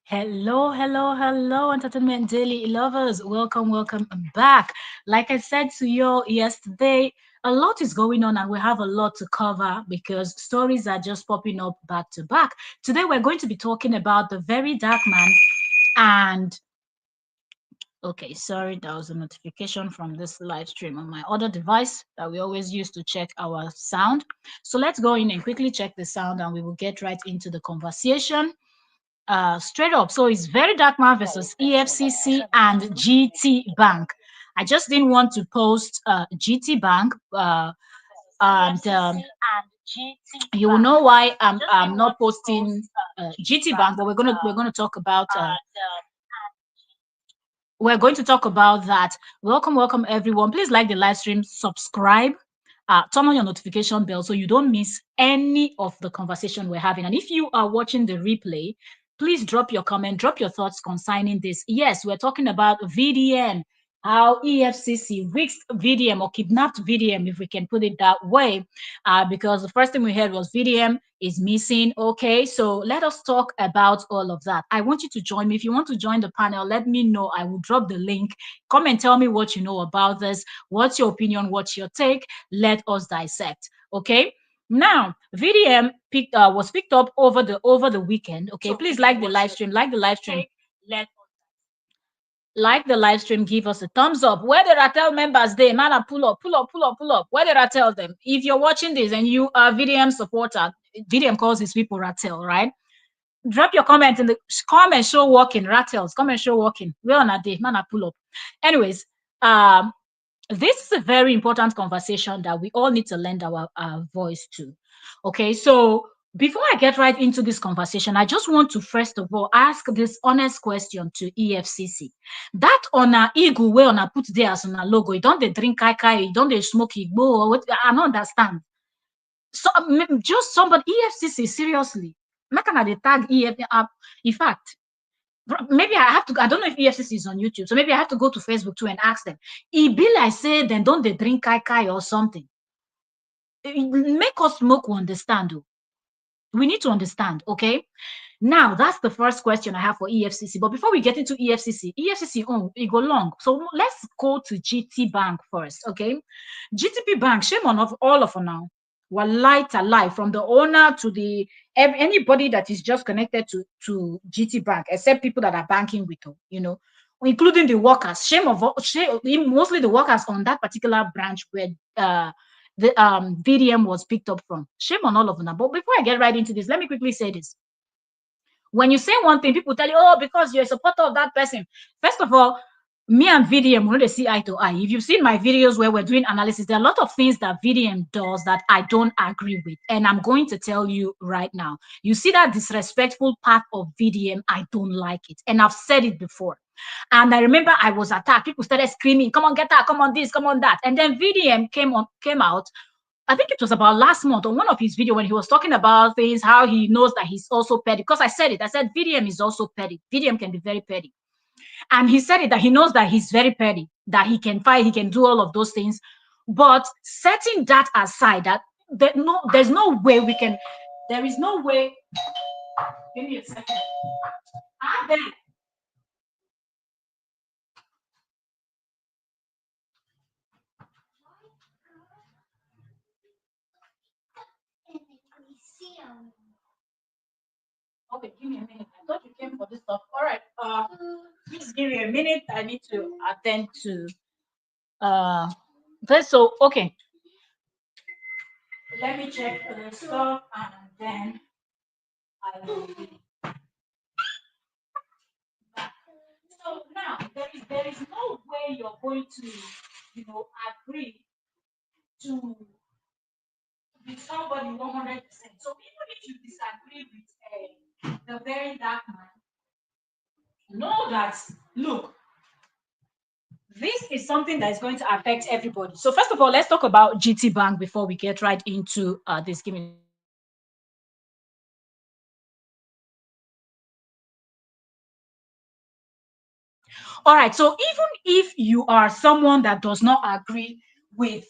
Hello, hello, hello, Entertainment Daily lovers. Welcome, welcome back. Like I said to you yesterday, a lot is going on and we have a lot to cover because stories are just popping up back to back. Today, we're going to be talking about the very dark man and okay, sorry, that was a notification from this live stream on my other device that we always use to check our sound. So let's go in and quickly check the sound and we will get right into the conversation. Straight up. So it's Very Dark Man versus EFCC and GT Bank. I just didn't want to post GT Bank, and you will know why I'm not posting GT Bank, but we're gonna talk about we're going to talk about that. Welcome, welcome everyone. Please like the live stream, subscribe, turn on your notification bell so you don't miss any of the conversation we're having. And if you are watching the replay, please drop your comment, drop your thoughts concerning this. Yes, we're talking about VDM, how EFCC risked VDM or kidnapped VDM, if we can put it that way, because the first thing we heard was VDM is missing. Okay, so let us talk about all of that. I want you to join me. If you want to join the panel, let me know. I will drop the link. Come and tell me what you know about this. What's your opinion? What's your take? Let us dissect. Okay. Now, VDM was picked up over the weekend. Okay, so please like the live stream. Like the live stream. Like the live stream, give us a thumbs up. Where the Ratel members they man, pull up, pull up, pull up, pull up. Where the Ratel them? If you're watching this and you are VDM supporter, VDM calls his people Ratel, right? Drop your comment in the comment show walking Ratels. Come and show walking. We're on a day, man, pull up. Anyways, this is a very important conversation that we all need to lend our voice to. Okay, so before I get right into this conversation, I just want to first of all ask this honest question to EFCC. That on a eagle where on a put there as on a logo, you don't they drink kai kai, you don't they smoke igbo, or what? I don't understand. So just somebody EFCC seriously. Not gonna they tag EFCC up. In fact, maybe I have to. I don't know if EFCC is on YouTube, so maybe I have to go to Facebook too and ask them. It be like say then don't they drink kai kai or something? Make us smoke. We understand. Though. We need to understand. Okay. Now that's the first question I have for EFCC. But before we get into EFCC, oh, it go long. So let's go to GT Bank first. Okay. GTP Bank. Shame on all of us now. We're light alive from the owner to the anybody that is just connected to GT Bank, except people that are banking with them, including the workers. Mostly the workers on that particular branch where the VDM was picked up from. Shame on all of them. But before I get right into this, let me quickly say this. When you say one thing, people tell you, oh, because you're a supporter of that person. First of all, me and VDM, we know they see eye to eye. If you've seen my videos where we're doing analysis, there are a lot of things that VDM does that I don't agree with. And I'm going to tell you right now. You see that disrespectful part of VDM, I don't like it. And I've said it before. And I remember I was attacked. People started screaming, come on, get that, come on this, come on that. And then VDM came out. I think it was about last month on one of his videos when he was talking about things, how he knows that he's also petty. Because I said it. I said VDM is also petty. VDM can be very petty. And he said it that he knows that he's very petty, that he can fight, he can do all of those things. But setting that aside, there's no way we can, there is no way. Give me a second. Okay, give me a minute. I thought you came for this stuff. All right. Please give me a minute. I need to attend to this. So okay. Let me check the stuff and then I will be back. So now there is no way you're going to, agree to be somebody 100%. So even if you disagree with the very dark man, know that look, this is something that is going to affect everybody. So first of all, let's talk about GT Bank before we get right into this. Give me. All right. So even if you are someone that does not agree with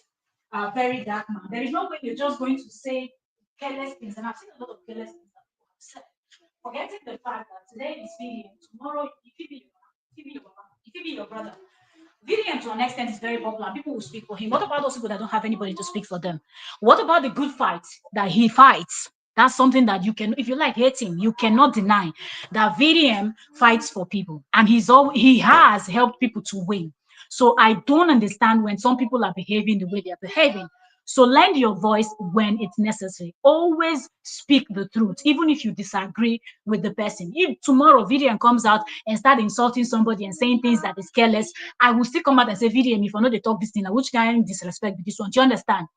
a very dark man, there is no way you're just going to say careless things. And I've seen a lot of careless things that people have said. Forgetting the fact that today is video, tomorrow it could be your mama, it could be your brother. Vivian, to an extent, is very popular. People will speak for him. What about those people that don't have anybody to speak for them? What about the good fight that he fights? That's something that you can, if you like, hate him, you cannot deny that VDM fights for people, and he has helped people to win. So I don't understand when some people are behaving the way they are behaving. So lend your voice when it's necessary. Always speak the truth, even if you disagree with the person. If tomorrow VDM comes out and start insulting somebody and saying things that is careless, I will still come out and say, VDM, if I know they talk this thing, which kind of disrespect with this one? Do you understand?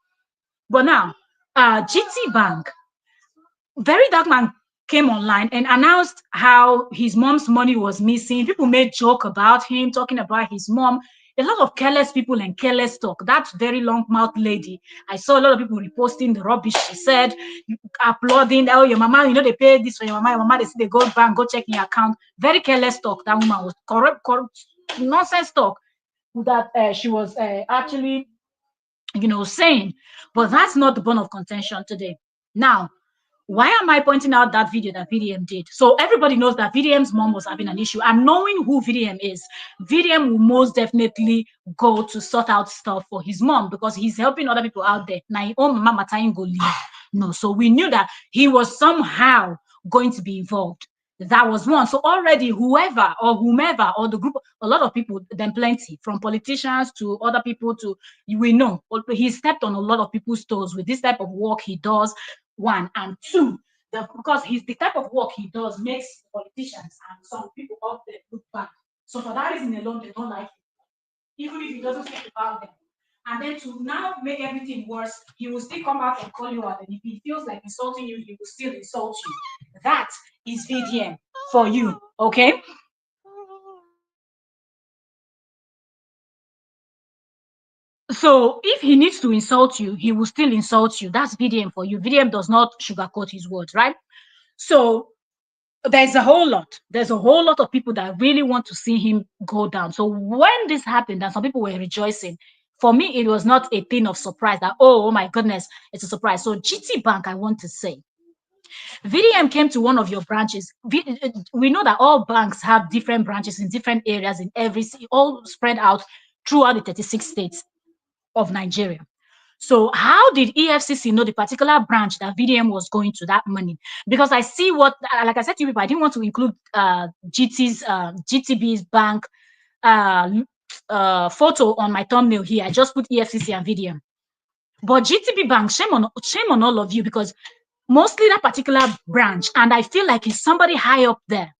But now, GT Bank, very dark man came online and announced how his mom's money was missing. People made joke about him, talking about his mom. A lot of careless people and careless talk. That very long mouth lady, I saw a lot of people reposting the rubbish she said, applauding. Oh, your mama, they pay this for your mama. Your mama, they say they go bank, go check in your account. Very careless talk. That woman was corrupt nonsense talk that she was actually, saying. But that's not the bone of contention today. Now, why am I pointing out that video that VDM did? So everybody knows that VDM's mom was having an issue. And knowing who VDM is, VDM will most definitely go to sort out stuff for his mom because he's helping other people out there. Now, his own mama time go leave. No, so we knew that he was somehow going to be involved. That was one. So already whoever or whomever or the group, a lot of people, then plenty, from politicians to other people to, we know, he stepped on a lot of people's toes with this type of work he does. One and two, because he's the type of work he does makes politicians and some people up there look bad. So for that reason alone, they don't like him, even if he doesn't speak about them. And then to now make everything worse, he will still come out and call you out. And if he feels like insulting you, he will still insult you. That is VDM for you, okay? So if he needs to insult you, he will still insult you. That's VDM for you. VDM does not sugarcoat his words, right? So there's a whole lot of people that really want to see him go down. So when this happened and some people were rejoicing, for me it was not a thing of surprise that, oh my goodness, it's a surprise. So GT Bank, I want to say, VDM came to one of your branches. We know that all banks have different branches in different areas in every city, all spread out throughout the 36 states of Nigeria. So how did EFCC know the particular branch that VDM was going to that money? Because I see what, like I said to you people, I didn't want to include GTB's bank photo on my thumbnail here. I just put EFCC and VDM. But GTB Bank, shame on all of you, because mostly that particular branch, and I feel like it's somebody high up there.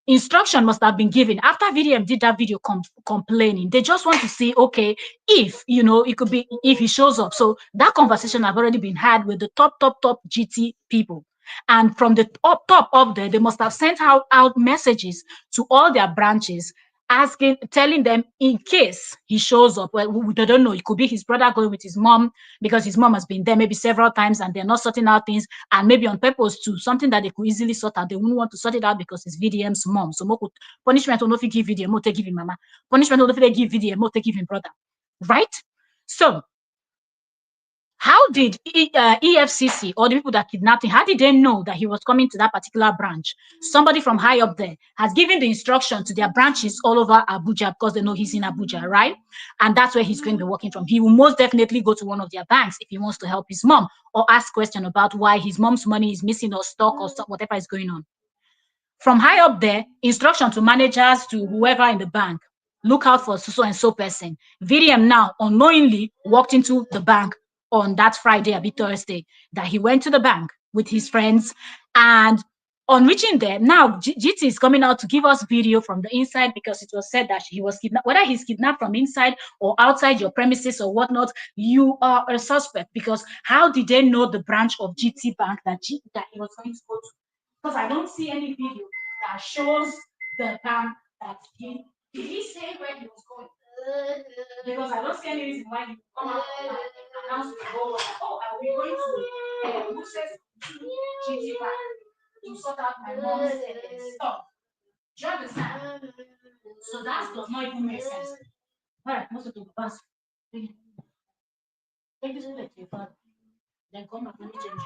Instruction must have been given after VDM did that video complaining. They just want to see, okay, if it could be if he shows up. So that conversation have already been had with the top GT people, and from the top up there, they must have sent out messages to all their branches telling them in case he shows up. Well, they don't know. It could be his brother going with his mom because his mom has been there maybe several times and they're not sorting out things, and maybe on purpose too, something that they could easily sort out. They wouldn't want to sort it out because it's VDM's mom. So punishment will not give VDM, more take give him mama. Punishment will not give VDM, more take give him brother. Right? So how did EFCC or the people that kidnapped him, how did they know that he was coming to that particular branch? Somebody from high up there has given the instruction to their branches all over Abuja because they know he's in Abuja, right? And that's where he's going to be working from. He will most definitely go to one of their banks if he wants to help his mom or ask question about why his mom's money is missing or stock or whatever is going on. From high up there, instruction to managers, to whoever in the bank, look out for so and so person. VDM now unknowingly walked into the bank on that Friday, a bit Thursday, that he went to the bank with his friends. And on reaching there, now GT is coming out to give us video from the inside because it was said that he was kidnapped. Whether he's kidnapped from inside or outside your premises or whatnot, you are a suspect, because how did they know the branch of GT Bank that he was going to go to? Because I don't see any video that shows the bank that did he say where he was going? Because I don't see any reason why you come out and announce to the whole world, oh, I'll be going to who says GT Bank to sort out my mom's stuff. Do you understand? So that does not even make sense. All right, most of the bus. Take this plate to your father. Then come back, let me change.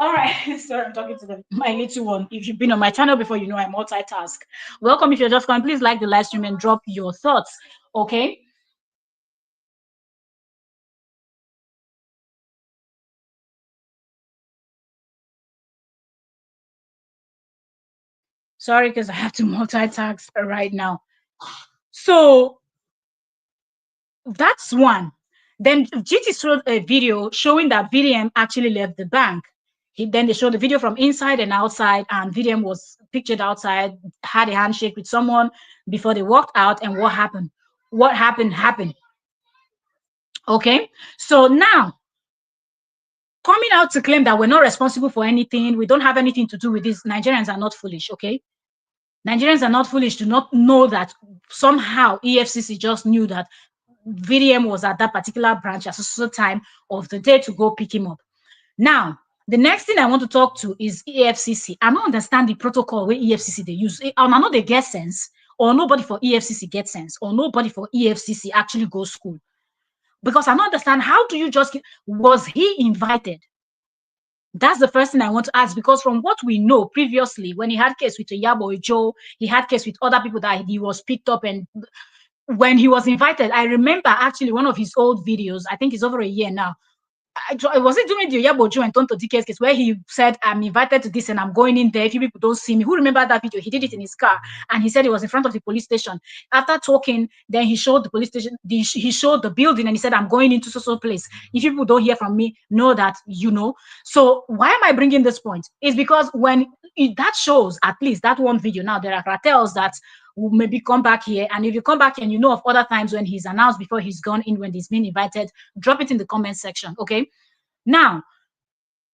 All right, sorry, I'm talking to my little one. If you've been on my channel before, you know I multitask. Welcome. If you're just coming, please like the live stream and drop your thoughts. Okay. Sorry, because I have to multitask right now. So that's one. Then GT showed a video showing that VDM actually left the bank. Then they showed the video from inside and outside, and VDM was pictured outside, had a handshake with someone before they walked out. And what happened? What happened happened. Okay, so now coming out to claim that we're not responsible for anything, we don't have anything to do with this. Nigerians are not foolish. Okay, Nigerians are not foolish to not know that somehow EFCC just knew that VDM was at that particular branch at a time of the day to go pick him up. Now, the next thing I want to talk to is EFCC. I don't understand the protocol where EFCC they use. I know they get sense, or nobody for EFCC gets sense, or nobody for EFCC actually goes school. Because I don't understand, how do you just was he invited? That's the first thing I want to ask, because from what we know previously, when he had case with Yabo Joe, he had case with other people that he was picked up, and when he was invited, I remember actually one of his old videos, I think it's over a year now. Was it during the Yaboju and Tonto DK's case where he said, I'm invited to this and I'm going in there if you people don't see me? Who remember that video? He did it in his car and he said it was in front of the police station. After talking, then he showed the police station, he showed the building and he said, I'm going into so place. If people don't hear from me, know that you know. So why am I bringing this point? It's because when that shows, at least that one video, now there are cartels that will maybe come back here. And if you come back and you know of other times when he's announced before he's gone in, when he's been invited, drop it in the comment section. Okay. Now,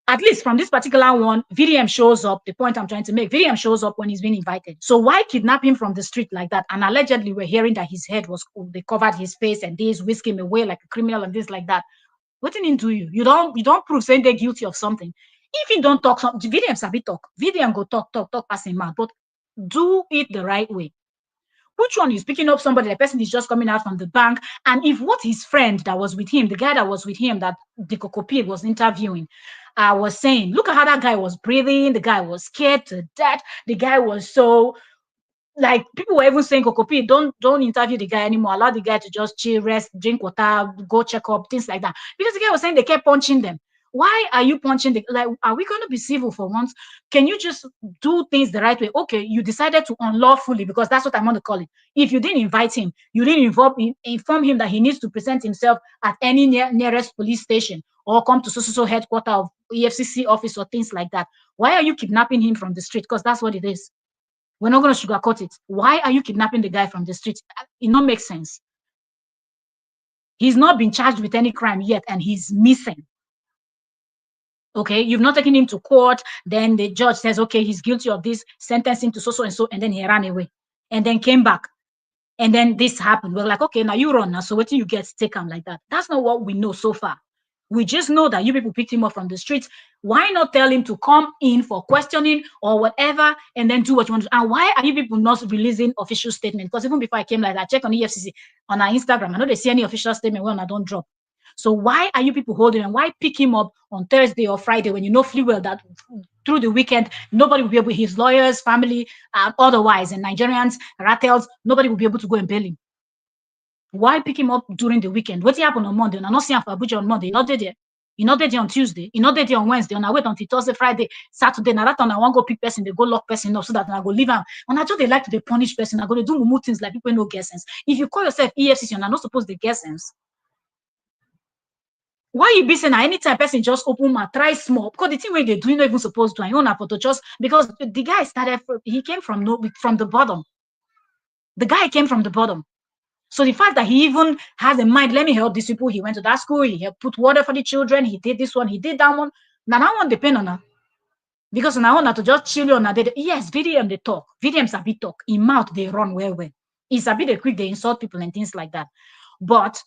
at least from this particular one, VDM shows up. The point I'm trying to make, VDM shows up when he's been invited. So why kidnap him from the street like that? And allegedly, we're hearing that his head was, they covered his face and they whisk him away like a criminal and this like that. What didn't he do you? You don't prove saying they're guilty of something. If you don't talk something, VDM sabi talk. VDM go talk, passing mouth, but do it the right way. Which one is picking up somebody? The person is just coming out from the bank. And if what his friend that was with him, the guy that was with him that the Kokopir was interviewing, was saying, look at how that guy was breathing. The guy was scared to death. The guy was so, like, people were even saying, Kokopi, don't interview the guy anymore. Allow the guy to just chill, rest, drink water, go check up, things like that. Because the guy was saying they kept punching them. Why are you punching the, like, are we going to be civil for once? Can you just do things the right way? Okay, you decided to unlawfully, because that's what I want to call it. If you didn't invite him, you didn't inform him that he needs to present himself at any nearest police station or come to so headquarters of EFCC office or things like that. Why are you kidnapping him from the street? Because that's what it is. We're not going to sugarcoat it. Why are you kidnapping the guy from the street? It don't make sense. He's not been charged with any crime yet, and he's missing. Okay, you've not taken him to court. Then the judge says, okay, he's guilty of this, sentence him to so and so, and then he ran away, and then came back, and then this happened. We're like, okay, now you run now. So what do you get? Take him like that. That's not what we know so far. We just know that you people picked him up from the streets. Why not tell him to come in for questioning or whatever and then do what you want to do? And why are you people not releasing official statement? Because even before I came like that, I checked on EFCC on our Instagram. I know they see any official statement when I don't drop. So why are you people holding him? Why pick him up on Thursday or Friday when you know fully well that through the weekend, nobody will be able, his lawyers, family, otherwise, and Nigerians, Ratels, nobody will be able to go and bail him. Why pick him up during the weekend? What happened on Monday? And I'm not seeing for Abuja on Monday. You're not there. You're not there on Tuesday. You're not there on Wednesday. And I wait until Thursday, Friday, Saturday. Now that time I want to go pick person, they go lock person up so that I go leave them. And I just they like to punish person. I go to do more things like people no get sense. If you call yourself EFCC, you're not supposed to get sense. Why you be saying anytime person just open my try small? Because the thing where they do not even supposed to. I own to just because the guy started. He came from the bottom. The guy came from the bottom. So the fact that he even has a mind, let me help these people. He went to that school, he helped put water for the children, he did this one, he did that one. Now I want depend on her. Because now I want to just chill on her. Yes, VDM they talk. VDMs a bit talk. In mouth they run well. It's a bit they quick, they insult people and things like that. But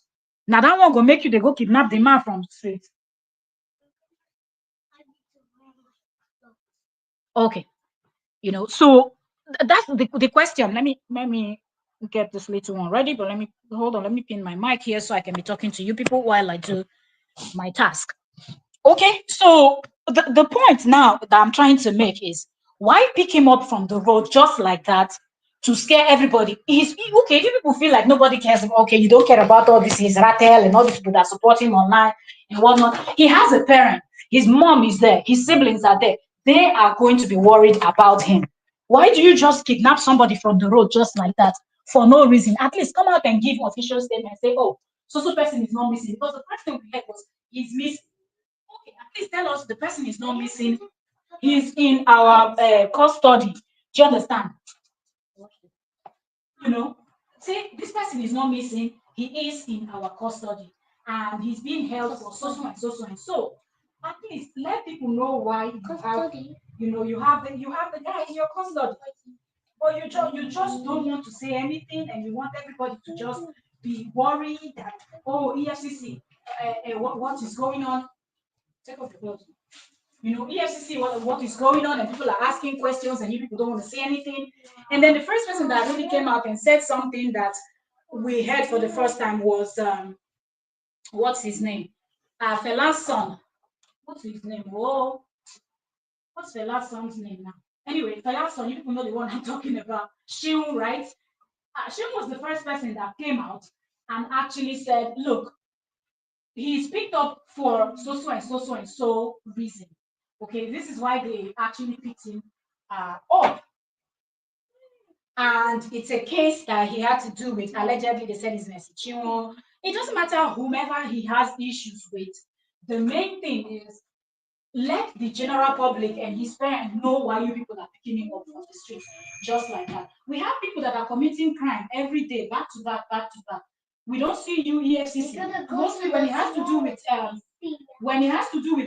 now that one go make you they go kidnap the man from the street. Okay. You know, so that's the question. Let me get this little one ready, but let me hold on. Let me pin my mic here so I can be talking to you people while I do my task. Okay, so the point now that I'm trying to make is, why pick him up from the road just like that to scare everybody? He's okay. If people feel like nobody cares, okay, you don't care about all this, his rattle and all these people that support him online and whatnot. He has a parent, his mom is there, his siblings are there. They are going to be worried about him. Why do you just kidnap somebody from the road just like that for no reason? At least come out and give official statement and say, oh, so person is not missing. Because the first thing we heard was he's missing. Okay, at least tell us the person is not missing. He's in our custody. Do you understand? You know, say this person is not missing. He is in our custody, and he's being held for so and so and so. At least let people know why you have, you have the guy in your custody. But you just don't want to say anything, and you want everybody to just be worried that, oh, EFCC, what is going on? Take off the clothes. EFCC, what is going on, and people are asking questions, and you people don't want to say anything. And then the first person that really came out and said something that we heard for the first time was, what's his name? Fela's son. What's his name? Oh, what's Fela's son's name now? Anyway, Fela's son, you people know the one I'm talking about. Shion, right? Shion was the first person that came out and actually said, look, he's picked up for so reason. Okay, this is why they actually picked him up. And it's a case that he had to do with, allegedly, they said, his Nesichiwo. It doesn't matter whomever he has issues with. The main thing is, let the general public and his parents know why you people are picking him up from the street, just like that. We have people that are committing crime every day, back to back, back to back. We don't see you EFCC. Mostly when it has to do with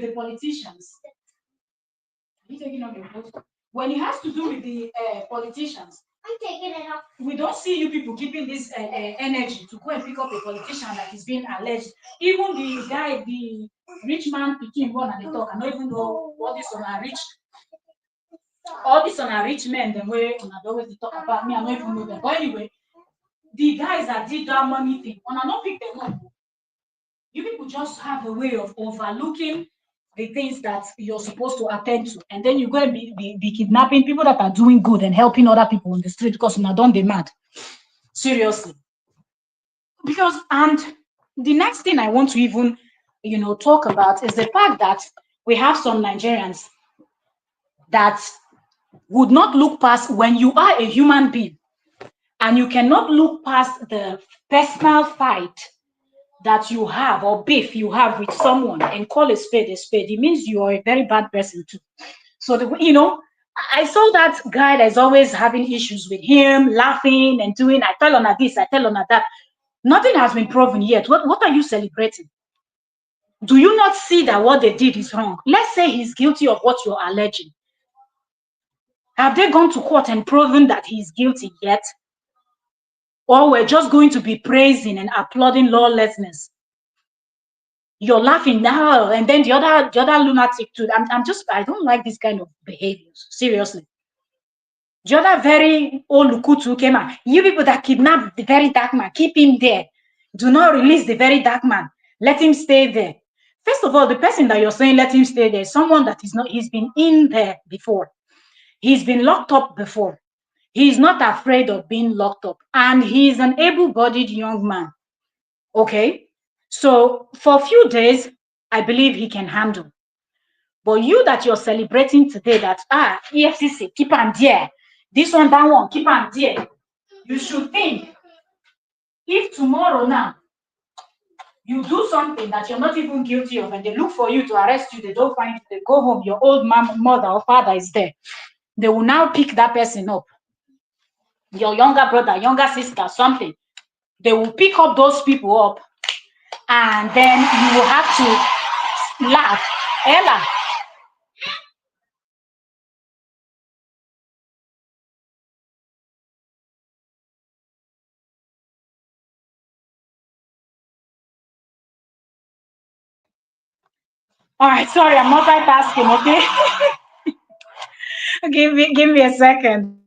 the politicians. Are you taking off your clothes? When it has to do with the politicians, I'm taking it off. We don't see you people keeping this energy to go and pick up a politician that is being alleged. Even the guy, the rich man, picking one and they talk. I don't even know what this on a rich. All these on a rich men, the way on always talk about me, I don't even know them. But anyway, the guys that did that money thing, on I not pick them up. You people just have a way of overlooking the things that you're supposed to attend to, and then you go and be kidnapping people that are doing good and helping other people on the street because you're not done the mad. Seriously. Because, and the next thing I want to even, talk about is the fact that we have some Nigerians that would not look past, when you are a human being and you cannot look past the personal fight that you have or beef you have with someone and call a spade, it means you are a very bad person too. So, I saw that guy that's always having issues with him, laughing and doing, I tell on this, I tell on that. Nothing has been proven yet. What are you celebrating? Do you not see that what they did is wrong? Let's say he's guilty of what you're alleging. Have they gone to court and proven that he's guilty yet? Or we're just going to be praising and applauding lawlessness? You're laughing now, and then the other lunatic too. I don't like this kind of behaviors. Seriously. The other very old Lukutu came out. You people that kidnapped the very dark man, keep him there. Do not release the very dark man. Let him stay there. First of all, the person that you're saying let him stay there, someone that is not, he's been in there before. He's been locked up before. He's not afraid of being locked up. And he's an able-bodied young man. Okay? So for a few days, I believe he can handle. But you that you're celebrating today that, EFCC, keep on there. This one, that one, keep on there. You should think, if tomorrow now, you do something that you're not even guilty of and they look for you to arrest you, they don't find you, they go home, your old mother or father is there. They will now pick that person up. Your younger brother, younger sister, something. They will pick up those people up and then you will have to laugh. Ella. All right, sorry, I'm multitasking, okay? Give me a second.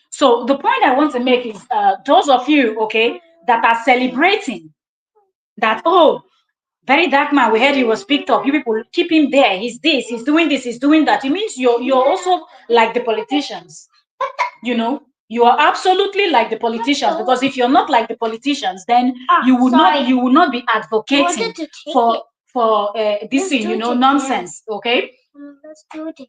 So the point I want to make is those of you, okay, that are celebrating that, oh, very dark man, we heard he was picked up. You people keep him there. He's this, he's doing this, he's doing that. It means you're also like the politicians. You are absolutely like the politicians, because if you're not like the politicians, then you would not be advocating for this thing, nonsense. Okay. Let's do it again.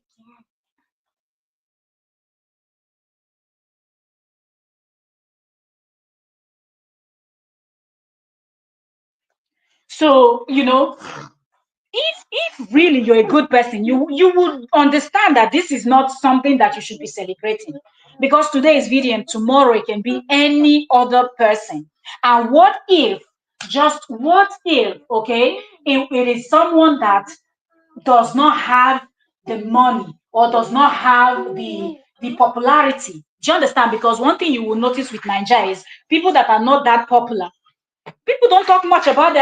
So if really you're a good person, you would understand that this is not something that you should be celebrating, because today is VDM, tomorrow it can be any other person. And what if, okay, it is someone that does not have the money or does not have the popularity. Do you understand? Because one thing you will notice with Nigeria is people that are not that popular, people don't talk much about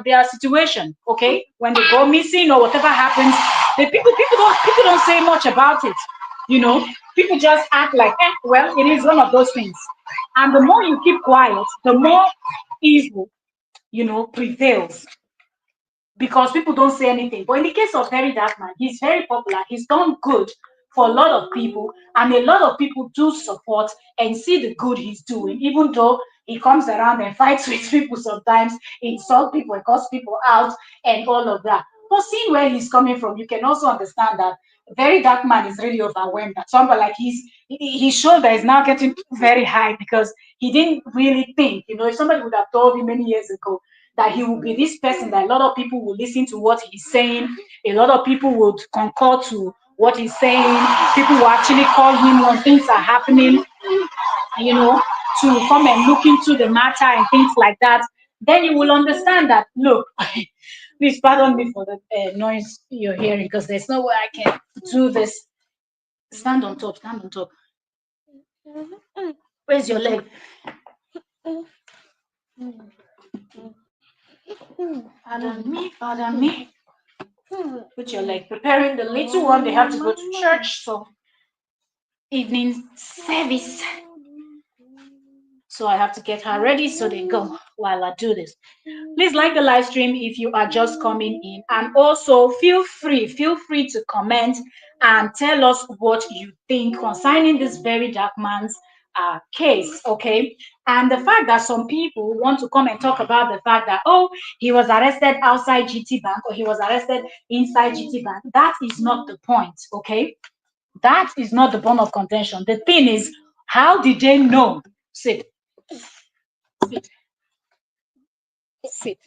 their situation. Okay, when they go missing or whatever happens, the people don't say much about it. People just act like, well, it is one of those things. And the more you keep quiet, the more evil prevails, because people don't say anything. But in the case of Very Dark Man, he's very popular. He's done good for a lot of people, and a lot of people do support and see the good he's doing, even though he comes around and fights with people sometimes, insult people and cuss people out and all of that. But seeing where he's coming from, you can also understand that Very Dark Man is really overwhelmed. That somebody like his shoulder is now getting very high, because he didn't really think, if somebody would have told him many years ago that he will be this person that a lot of people will listen to what he's saying, a lot of people would concur to what he's saying, people will actually call him when things are happening, you know, to come and look into the matter and things like that, then you will understand that, look, please pardon me for the noise you're hearing, because there's no way I can do this. Stand on top, stand on top. Where's your leg? Pardon me, pardon me. Put your leg. Preparing the little one, they have to go to church, so evening service. So I have to get her ready, so they go while I do this. Please like the live stream if you are just coming in, and also feel free to comment and tell us what you think concerning this Very Dark Man's case. Okay, and the fact that some people want to come and talk about the fact that, oh, he was arrested outside GT Bank or he was arrested inside GT Bank, that is not the point. Okay, that is not the bone of contention. The thing is, how did they know? Sit. Sit. Sit.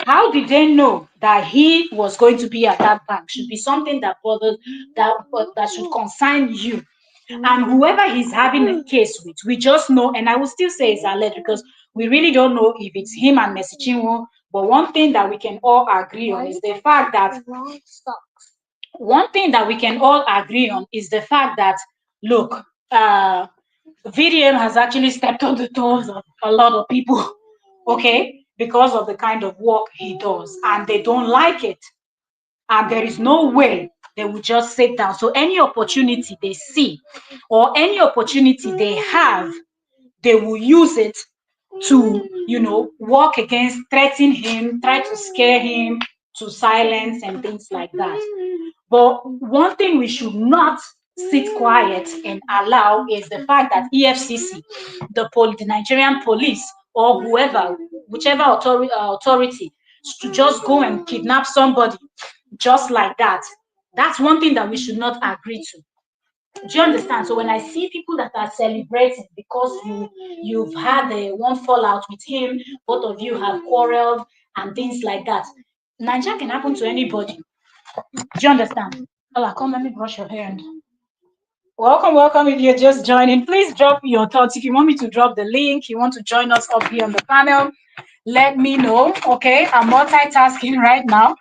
How did they know that he was going to be at that bank? Should be something that bothers, that should concern you. And whoever he's having a case with, we just know, and I will still say it's alleged, because we really don't know if it's him and Messi Chinwo. But one thing that we can all agree on is the fact that look, VDM has actually stepped on the toes of a lot of people, okay, because of the kind of work he does, and they don't like it. And there is no way they will just sit down. So any opportunity they see or any opportunity they have, they will use it to, work against, threaten him, try to scare him to silence and things like that. But one thing we should not sit quiet and allow is the fact that EFCC, the Nigerian police, or whoever, whichever authority, to just go and kidnap somebody just like that. That's one thing that we should not agree to. Do you understand? So when I see people that are celebrating because you've had one fallout with him, both of you have quarreled and things like that, Nigeria can happen to anybody. Do you understand? Ola, come, let me brush your hair. And welcome. If you're just joining, please drop your thoughts. If you want me to drop the link, you want to join us up here on the panel, let me know. Okay, I'm multitasking right now.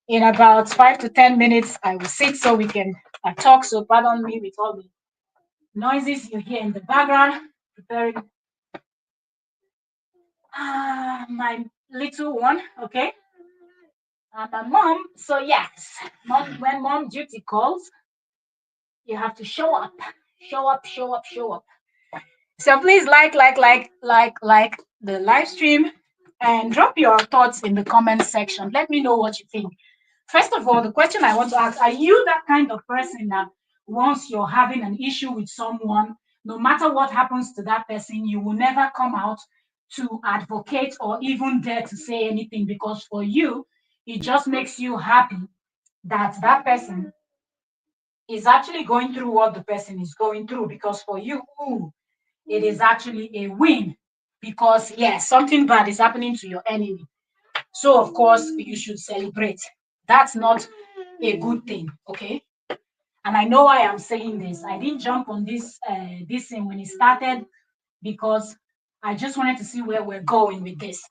In about 5 to 10 minutes, I will sit so we can talk. So pardon me with all the noises you hear in the background. Preparing my little one, okay? And my mom. So yes, when mom duty calls, you have to show up, show up. So please like the live stream and drop your thoughts in the comment section. Let me know what you think. First of all, the question I want to ask, are you that kind of person that once you're having an issue with someone, no matter what happens to that person, you will never come out to advocate or even dare to say anything because for you, it just makes you happy that that person is actually going through what the person is going through because for you, ooh, it is actually a win because yes, something bad is happening to your enemy. So of course you should celebrate. That's not a good thing, okay? And I know why I'm saying this. I didn't jump on this thing when it started because I just wanted to see where we're going with this.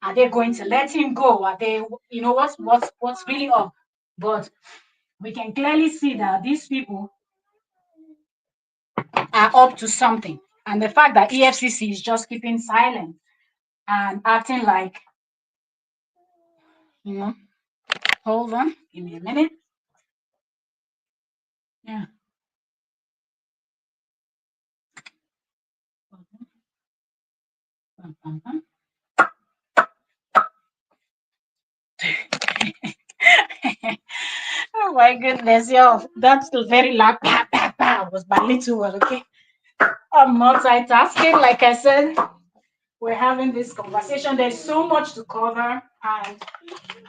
Are they going to let him go? Are they, what's really up? But we can clearly see that these people are up to something. And the fact that EFCC is just keeping silent and acting like, you know, hold on, give me a minute. Yeah. Oh my goodness, yo, that's the very loud was my little one, okay? I'm multitasking, like I said. We're having this conversation. There's so much to cover, and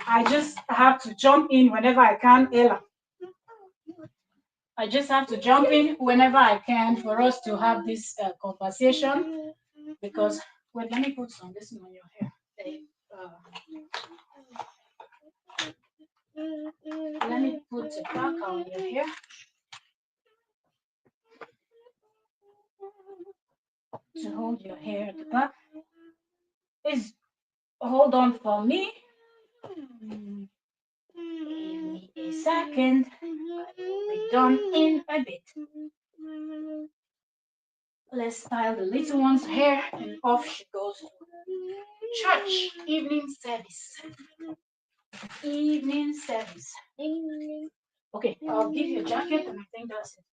I just have to jump in whenever I can, Ella. I just have to jump in whenever I can for us to have this conversation because, wait, let me put some this on your hair. Let me put a pack on your hair to hold your hair at the back. Please hold on for me. Give me a second. I'll be done in a bit. Let's style the little one's hair and off she goes to church evening service. Evening service. Okay, I'll give you a jacket and I think that's it.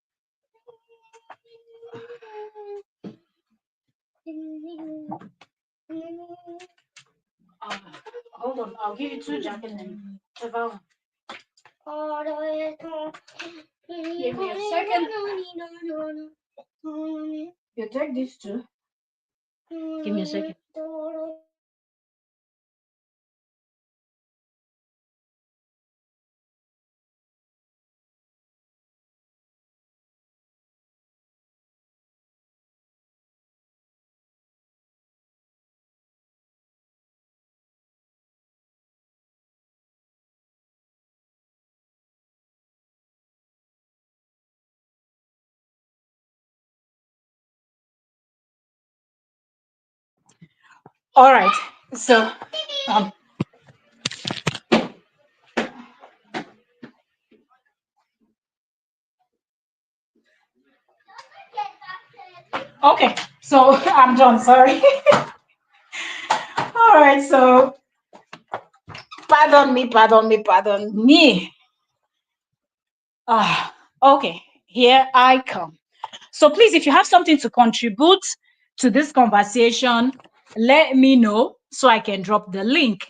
Hold on, I'll give you two jackets and whichever one. Give me a second. You take these two. Give me a second. All right. So, okay. So I'm done. Sorry. All right. So, pardon me. Okay. Here I come. So please, if you have something to contribute to this conversation, let me know so I can drop the link.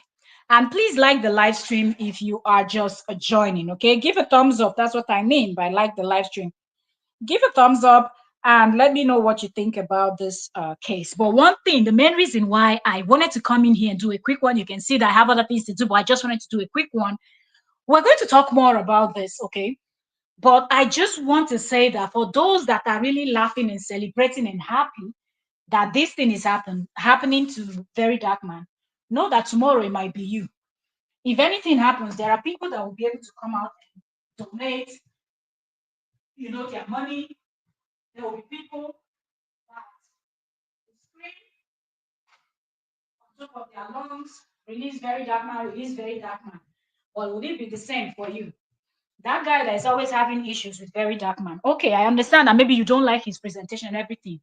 And please like the live stream if you are just joining, okay? Give a thumbs up. That's what I mean by like the live stream. Give a thumbs up and let me know what you think about this case. But one thing, the main reason why I wanted to come in here and do a quick one, you can see that I have other things to do, but I just wanted to do a quick one. We're going to talk more about this, okay? But I just want to say that for those that are really laughing and celebrating and happy that this thing is happening to Very Dark Man, know that tomorrow it might be you. If anything happens, there are people that will be able to come out and donate, their money. There will be people that will scream on top of their lungs, release Very Dark Man, release Very Dark Man. But would it be the same for you? That guy that is always having issues with Very Dark Man. Okay, I understand that maybe you don't like his presentation and everything.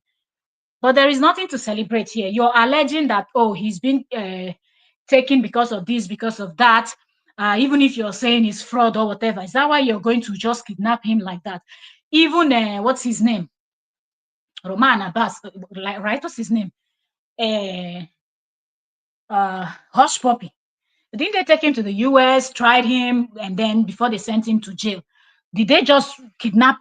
But there is nothing to celebrate here. You're alleging that, oh, he's been taken because of this, because of that. Even if you're saying it's fraud or whatever, is that why you're going to just kidnap him like that? Even, what's his name? Roman Abbas, right? What's his name? Hush Puppy. Didn't they take him to the US, tried him, and then before they sent him to jail? Did they just kidnap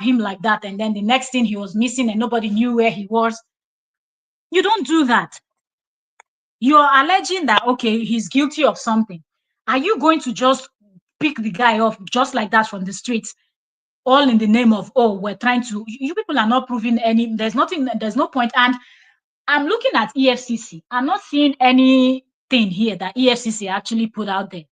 him like that? And then the next thing he was missing and nobody knew where he was? You don't do that. You're alleging that, okay, he's guilty of something. Are you going to just pick the guy off just like that from the streets, all in the name of, oh, we're trying to, you people are not proving any, there's nothing, there's no point. And I'm looking at EFCC. I'm not seeing anything here that EFCC actually put out there.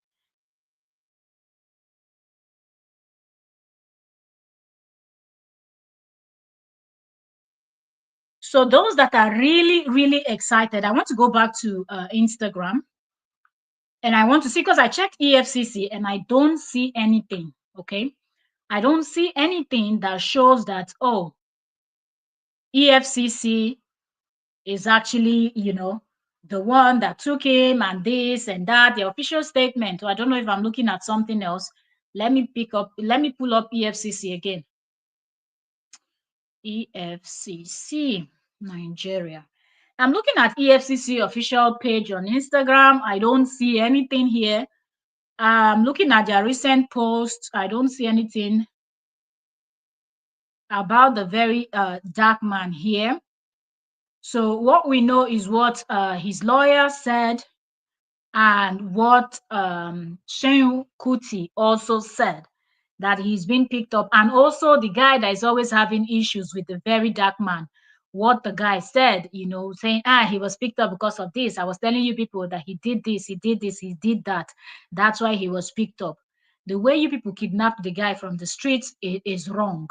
So those that are really, really excited, I want to go back to Instagram and I want to see, because I checked EFCC and I don't see anything. Okay. I don't see anything that shows that, oh, EFCC is actually, the one that took him and this and that, the official statement. So I don't know if I'm looking at something else. Let me pull up EFCC again. EFCC Nigeria. I'm looking at EFCC official page on Instagram. I don't see anything here. I'm looking at their recent posts. I don't see anything about the very dark man here. So what we know is what his lawyer said and what Shehu Kuti also said, that he's been picked up, and also the guy that is always having issues with the very dark man, what the guy said, saying, he was picked up because of this. I was telling you people that he did this, he did this, he did that. That's why he was picked up. The way you people kidnap the guy from the streets is wrong.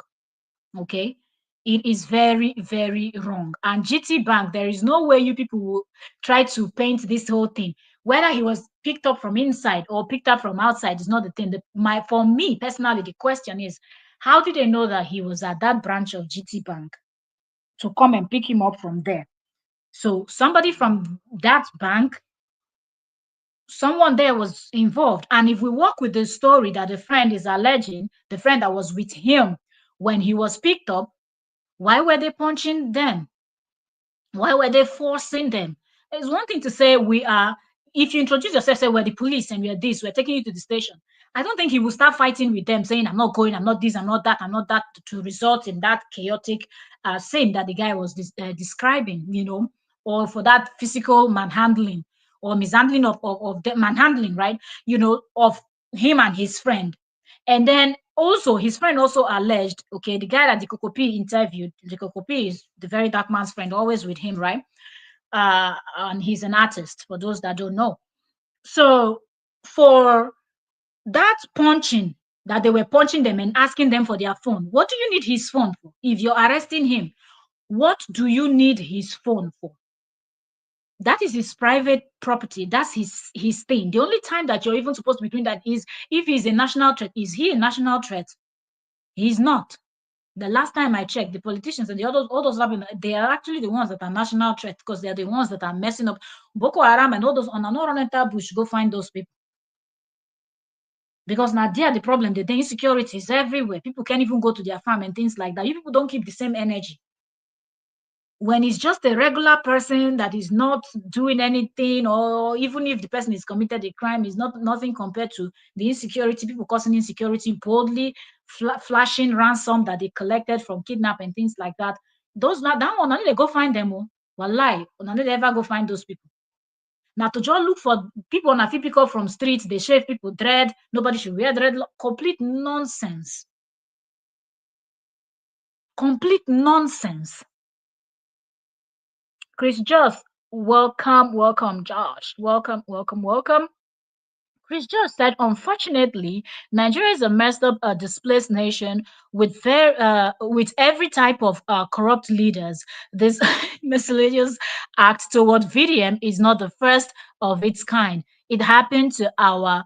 Okay, it is very, very wrong. And GT Bank, there is no way you people will try to paint this whole thing. Whether he was picked up from inside or picked up from outside is not the thing. For me personally, the question is, how did they know that he was at that branch of GT Bank to come and pick him up from there? So somebody from that bank, someone there was involved. And if we work with the story that the friend is alleging, the friend that was with him when he was picked up, why were they punching them? Why were they forcing them? It's one thing to say if you introduce yourself, say we're the police and we're this, we're taking you to the station. I don't think he will start fighting with them, saying, I'm not going, I'm not this, I'm not that, I'm not that, to result in that chaotic scene that the guy was describing, or for that physical manhandling or mishandling of the manhandling, right? Of him and his friend. And then also, his friend also alleged, okay, the guy that the Kokopi interviewed, the Kokopi is the very dark man's friend, always with him, right? And he's an artist, for those that don't know. So for that punching, that they were punching them and asking them for their phone, what do you need his phone for? If you're arresting him, what do you need his phone for? That is his private property. That's his thing. The only time that you're even supposed to be doing that is if he's a national threat. Is he a national threat? He's not. The last time I checked, the politicians and all those they are actually the ones that are national threat, because they're the ones that are messing up. Boko Haram and all those on an enter bush, go find those people. Because now they are the problem. The insecurity is everywhere. People can't even go to their farm and things like that. You people don't keep the same energy. When it's just a regular person that is not doing anything, or even if the person is committed a crime, is not nothing compared to the insecurity, people causing insecurity boldly, flashing ransom that they collected from kidnap and things like that. That one, they go find them. Wallahi, they ever go find those people. Now to just look for people on a pick up from streets, they shave people dread, nobody should wear dread. Complete nonsense. Complete nonsense. Chris Just, welcome, Josh. Welcome. Chris Just said, unfortunately, Nigeria is a messed up, displaced nation with every type of corrupt leaders. This miscellaneous act toward VDM is not the first of its kind. It happened to our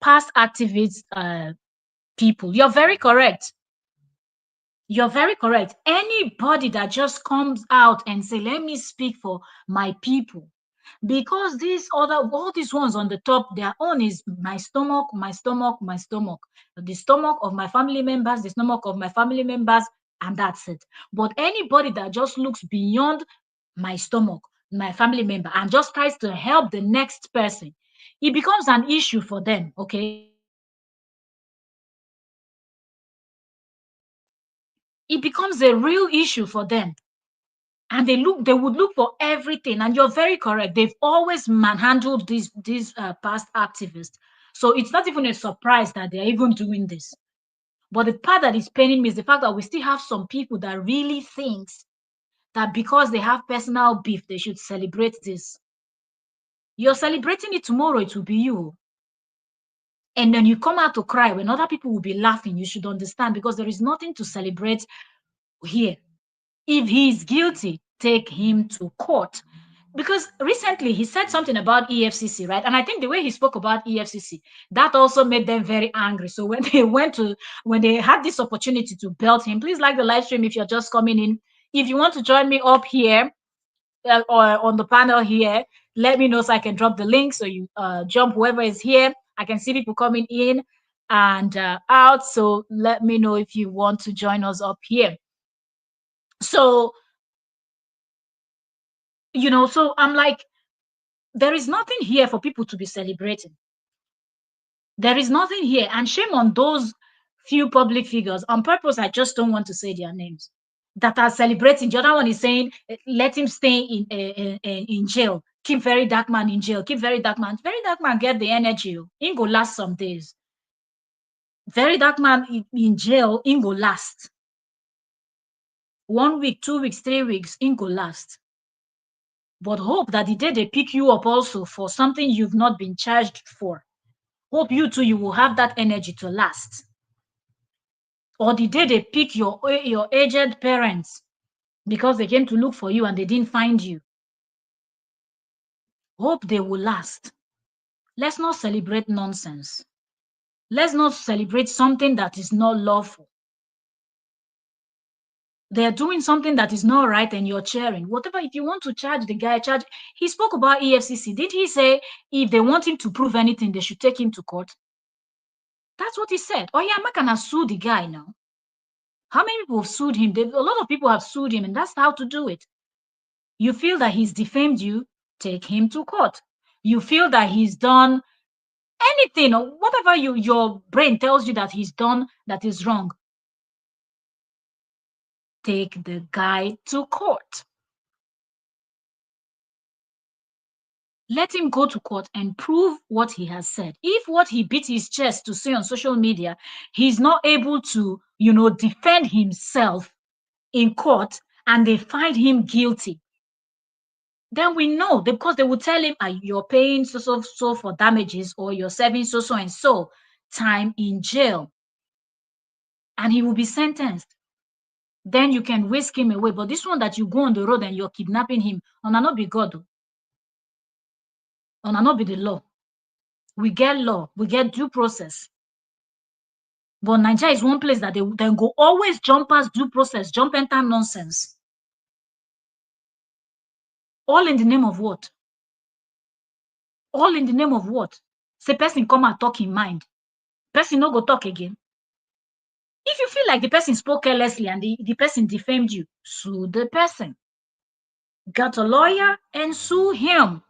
past activist people. You're very correct. You're very correct. Anybody that just comes out and say, let me speak for my people, because all these ones on the top, their own is my stomach, my stomach, my stomach, the stomach of my family members, the stomach of my family members. and that's it. But anybody that just looks beyond my stomach, my family member, and just tries to help the next person, it becomes an issue for them, okay? It becomes a real issue for them. And they would look for everything. And you're very correct. They've always manhandled these past activists. So it's not even a surprise that they're even doing this. But the part that is paining me is the fact that we still have some people that really thinks that because they have personal beef, they should celebrate this. You're celebrating it tomorrow, it will be you. And then you come out to cry when other people will be laughing. You should understand, because there is nothing to celebrate here. If he is guilty, take him to court. Because recently he said something about EFCC, right? And I think the way he spoke about EFCC, that also made them very angry. So when they had this opportunity to belt him, please like the live stream if you're just coming in. If you want to join me up here or on the panel here, let me know so I can drop the link. So you jump whoever is here. I can see people coming in and out. So let me know if you want to join us up here. So, so I'm like, there is nothing here for people to be celebrating. There is nothing here. And shame on those few public figures. On purpose, I just don't want to say their names, that are celebrating. The other one is saying, let him stay in jail. Keep very dark man in jail. Keep very dark man. Very dark man get the energy. It go last some days. Very dark man in jail, it go last. 1 week, 2 weeks, 3 weeks, it go last. But hope that the day they pick you up also for something you've not been charged for, hope you too, you will have that energy to last. Or the day they pick your aged parents because they came to look for you and they didn't find you, hope they will last. Let's not celebrate nonsense. Let's not celebrate something that is not lawful. They're doing something that is not right and you're cheering. Whatever, if you want to charge the guy, charge. He spoke about EFCC. Did he say if they want him to prove anything, they should take him to court? That's what he said. Oh yeah, I'm not gonna sue the guy now. How many people have sued him? A lot of people have sued him, and that's how to do it. You feel that he's defamed you, take him to court. You feel that he's done anything or whatever your brain tells you that he's done that is wrong, take the guy to court. Let him go to court and prove what he has said. If what he beat his chest to say on social media, he's not able to, defend himself in court and they find him guilty, then we know, because they will tell him, you're paying so for damages, or you're serving so and so time in jail, and he will be sentenced. Then you can whisk him away. But this one that you go on the road and you're kidnapping him, on not be God, on not be the law. We get law, we get due process. But Nigeria is one place that they then go always jump past due process, jump enter nonsense. All in the name of what? All in the name of what? Say person come and talk in mind. Person no go talk again. If you feel like the person spoke carelessly and the person defamed you, sue the person. Get a lawyer and sue him.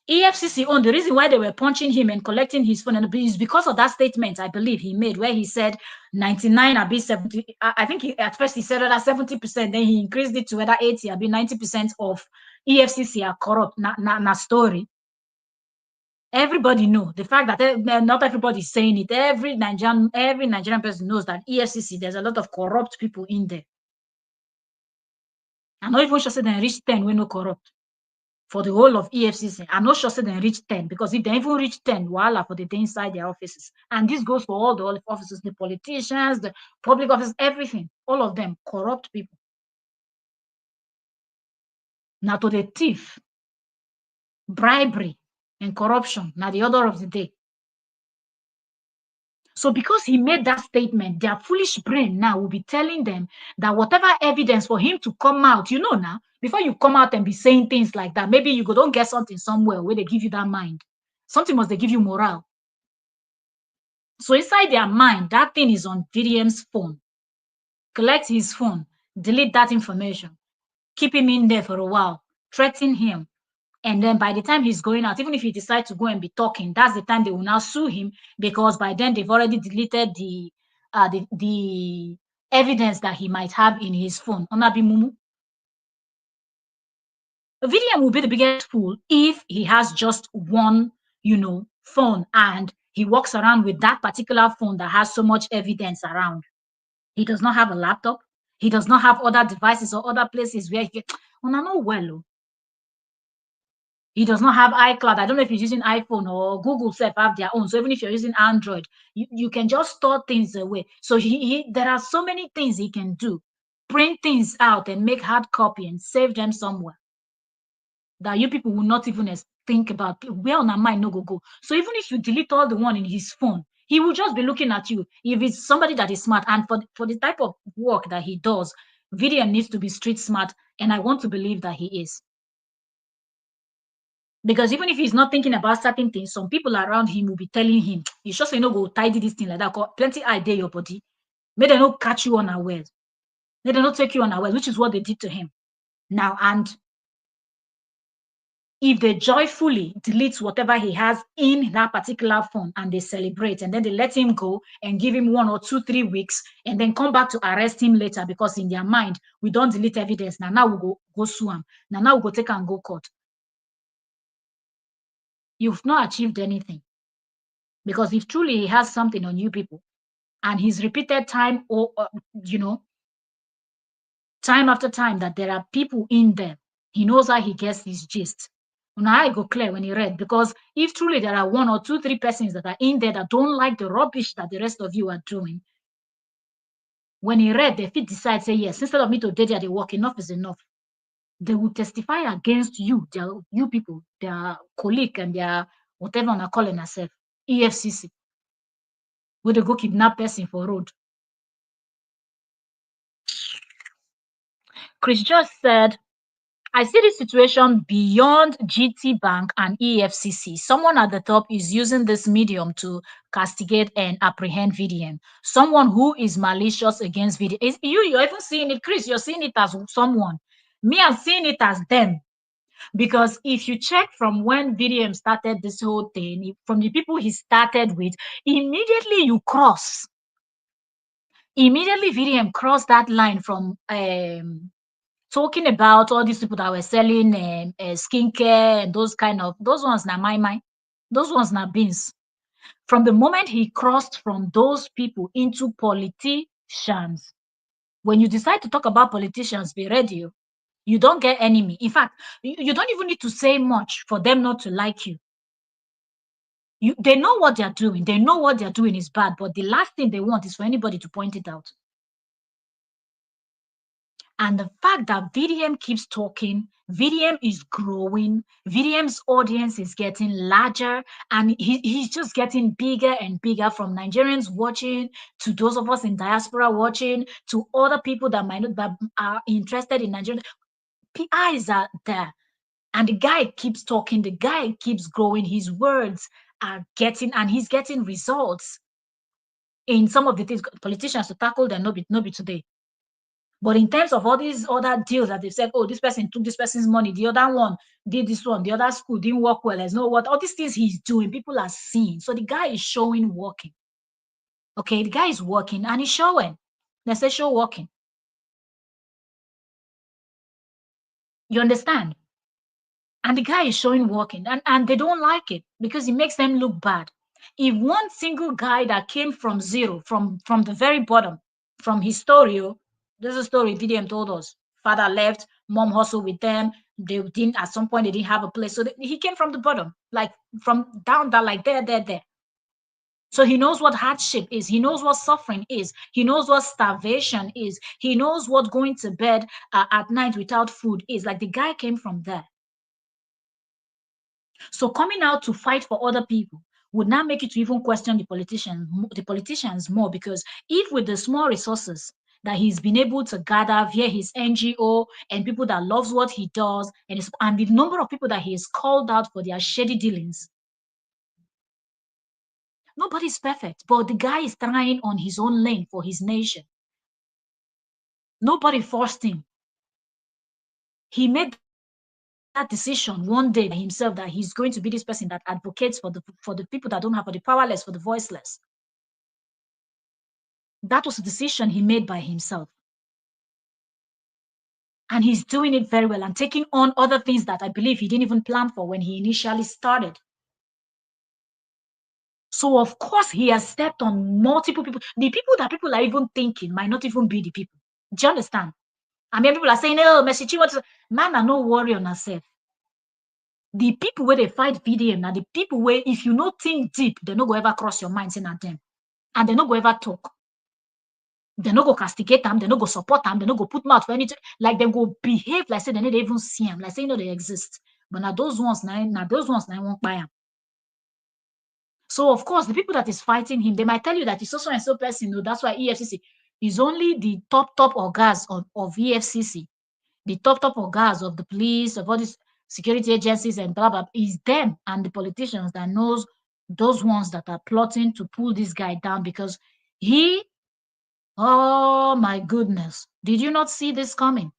EFCC on the reason why they were punching him and collecting his phone is because of that statement I believe he made, where he said 99 or 70. I think at first he said that 70%, then he increased it to whether 80 or 90% of EFCC are corrupt. Na story. Everybody know the fact that not everybody is saying it. Every Nigerian person knows that EFCC, there's a lot of corrupt people in there. I'm not even sure say they reach 10 when no corrupt. For the whole of EFCC, I'm not sure say they reach 10, because if they even reach 10, voila, for the day inside their offices. And this goes for all the offices, the politicians, the public office, everything. All of them corrupt people. Now to the thief, bribery and corruption, now the order of the day. So because he made that statement, their foolish brain now will be telling them that whatever evidence for him to come out, now, before you come out and be saying things like that, maybe you don't get something somewhere where they give you that mind. Something must they give you morale. So inside their mind, that thing is on VDM's phone. collect his phone, delete that information, keep him in there for a while, threaten him. And then by the time he's going out, even if he decides to go and be talking, that's the time they will now sue him, because by then they've already deleted the evidence that he might have in his phone. Onabi Mumu. VDM will be the biggest fool if he has just one, phone, and he walks around with that particular phone that has so much evidence around. He does not have a laptop. He does not have other devices or other places where he can. No, well, he does not have iCloud. I don't know if he's using iPhone or Google self have their own. So even if you're using Android, you can just store things away. So there are so many things he can do. Print things out and make hard copy and save them somewhere that you people will not even think about. Where on our mind no go. So even if you delete all the one in his phone, he will just be looking at you. If it's somebody that is smart, and for the type of work that he does, VDM needs to be street smart, and I want to believe that he is. Because even if he's not thinking about certain things, some people around him will be telling him, you just say no go tidy this thing like that, because plenty idea your body. May they not catch you unawares. May they not take you unawares, which is what they did to him. Now, and if they joyfully delete whatever he has in that particular phone and they celebrate, and then they let him go and give him 1 or 2, 3 weeks, and then come back to arrest him later, because in their mind, we don't delete evidence. Now we go sue him. Now we go take and go court. You've not achieved anything. Because if truly he has something on you people, and he's repeated time time after time that there are people in there, he knows how he gets his gist. Now I go clear when he read, because if truly there are 1 or 2, 3 persons that are in there that don't like the rubbish that the rest of you are doing, when he read, they fit decide, say, yes, instead of me to date they work, enough is enough. They will testify against you, you people, their colleague and their whatever on a calling herself, EFCC, where they go kidnap person for road. Chris just said, I see this situation beyond GT Bank and EFCC. Someone at the top is using this medium to castigate and apprehend VDM. Someone who is malicious against VDM. You're even seeing it, Chris, you're seeing it as someone. Me, I'm seeing it as them. Because if you check from when VDM started this whole thing, from the people he started with, immediately you cross. Immediately VDM crossed that line from talking about all these people that were selling skincare and those ones now my those ones now beans. From the moment he crossed from those people into politicians, when you decide to talk about politicians, be ready. You don't get enemy. In fact, you don't even need to say much for them not to like you. They know what they're doing. They know what they're doing is bad, but the last thing they want is for anybody to point it out. And the fact that VDM keeps talking, VDM is growing, VDM's audience is getting larger, and he's just getting bigger and bigger, from Nigerians watching to those of us in diaspora watching to other people that might not that are interested in Nigeria. eyes are there. And the guy keeps talking, the guy keeps growing, his words are getting, and he's getting results in some of the things politicians to tackle them, no be today. But in terms of all these other deals that they've said, oh, this person took this person's money, the other one did this one, the other school didn't work well, there's no what, all these things he's doing, people are seeing. So the guy is showing working. Okay, the guy is working and he's showing. They say show working. You understand? And the guy is showing working, and they don't like it because it makes them look bad. If one single guy that came from zero, from the very bottom, from his story, this is a story VDM told us. Father left, mom hustled with them. They didn't, at some point, they didn't have a place. So he came from the bottom, like from down there, like there. So he knows what hardship is. He knows what suffering is. He knows what starvation is. He knows what going to bed at night without food is. Like the guy came from there. So coming out to fight for other people would now make you to even question the politicians more, because if with the small resources that he's been able to gather via his NGO and people that loves what he does, and the number of people that he has called out for their shady dealings, nobody's perfect, but the guy is trying on his own lane for his nation. Nobody forced him. He made that decision one day by himself that he's going to be this person that advocates for the people that don't have, for the powerless, for the voiceless. That was a decision he made by himself. And he's doing it very well and taking on other things that I believe he didn't even plan for when he initially started. So of course he has stepped on multiple people. The people that people are even thinking might not even be the people. Do you understand? I mean, people are saying, "Oh, Messi Chinwo, man, I no worry on herself." The people where they fight VDM now, the people where if you no think deep, they no go ever cross your mind saying at them, and they no go ever talk. They no go castigate them, they no go support them, they no go put mouth for anything. Like they go behave like say they don't even see them, like say they exist. But now those ones now won't buy them. So of course, the people that is fighting him, they might tell you that it's so and so person. No, that's why EFCC is only the top organs of EFCC, the top organs of the police, of all these security agencies and blah blah. Is them and the politicians that knows those ones that are plotting to pull this guy down because he. Oh my goodness! Did you not see this coming?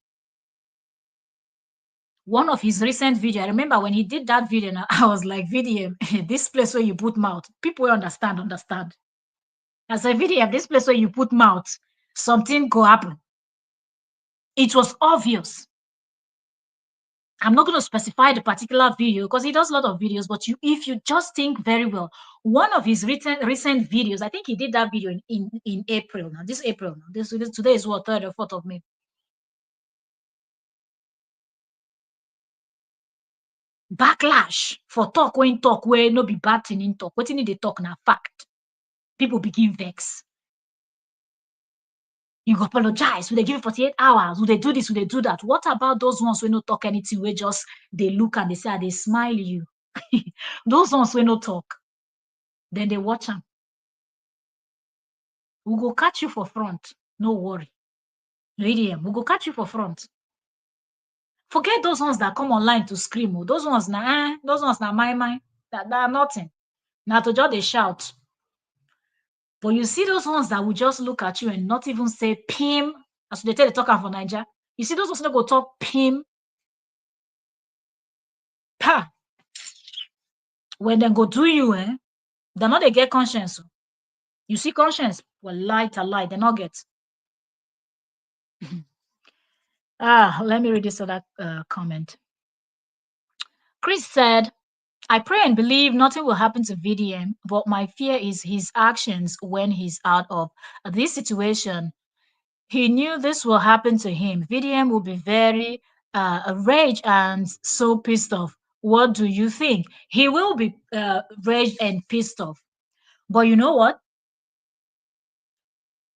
One of his recent video, I remember when he did that video, I was like, "VDM, this place where you put mouth, people will understand." As a video, this place where you put mouth, something go happen. It was obvious. I'm not going to specify the particular video because he does a lot of videos, but if you just think very well, one of his recent videos, I think he did that video in April now. This April now. Today is what, 3rd or 4th of May. Backlash for talk when no be bad thing in talk. What you need to talk now fact. People begin vex. You go apologize. Will they give you 48 hours? Will they do this? Will they do that? What about those ones who no talk anything? We just they look and they say, they smile you. Those ones who no talk. Then they watch them. We go catch you for front. No worry. Radium, we go catch you for front. Forget those ones that come online to scream. Oh. Those ones na my. That are nothing. Now to just they shout. But you see those ones that will just look at you and not even say pim, as they tell the talker for Niger. You see those ones that go talk pim. Pa. When they go do you, they're not they get conscience. You see conscience, well, lie to lie, they not get. Let me read this other comment. Chris said, I pray and believe nothing will happen to VDM, but my fear is his actions when he's out of this situation. He knew this will happen to him. VDM will be very rage and so pissed off. What do you think? He will be raged and pissed off. But you know what?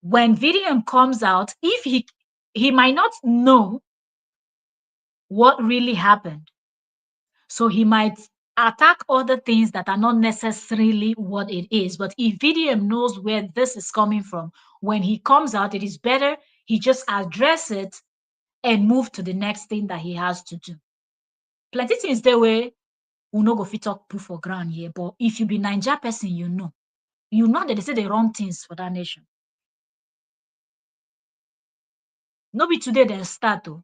When VDM comes out, if he might not know what really happened. So he might attack other things that are not necessarily what it is. But if VDM knows where this is coming from, when he comes out, it is better he just address it and move to the next thing that he has to do. Plenty things the way we no go fit talk put for ground here. But if you be Niger person, you know that they say the wrong things for that nation. No be today then start though.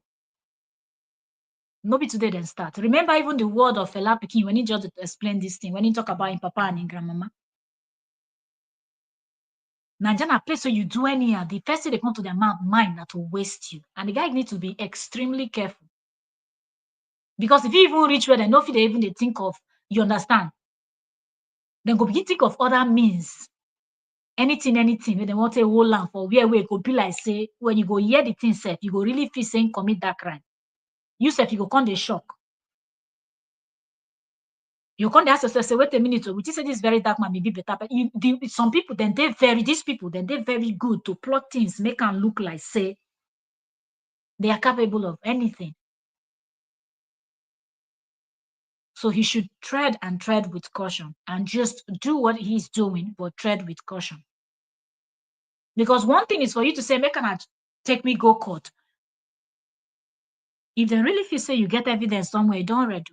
No be today then start. Remember even the word of Fela Pikin when he just explain this thing, when he talk about him papa and him grandmama. Nigeria place so you do anyhow, the first thing they come to their mind that will waste you. And the guy needs to be extremely careful. Because if you even reach where they know if they even they think of, you understand, then go begin think of other means. Anything, when they want to hold on for where we go be like say, when you go hear the thing set, you go really feel saying commit that crime. You said you go come the shock. You come ask yourself, say, wait a minute, which is this very dark man maybe better. But some people, then these people, then they're very good to plot things, make them look like say they are capable of anything. So he should tread with caution and just do what he's doing, but tread with caution. Because one thing is for you to say, make an take me go court. If they really feel say you get evidence somewhere, you don't read.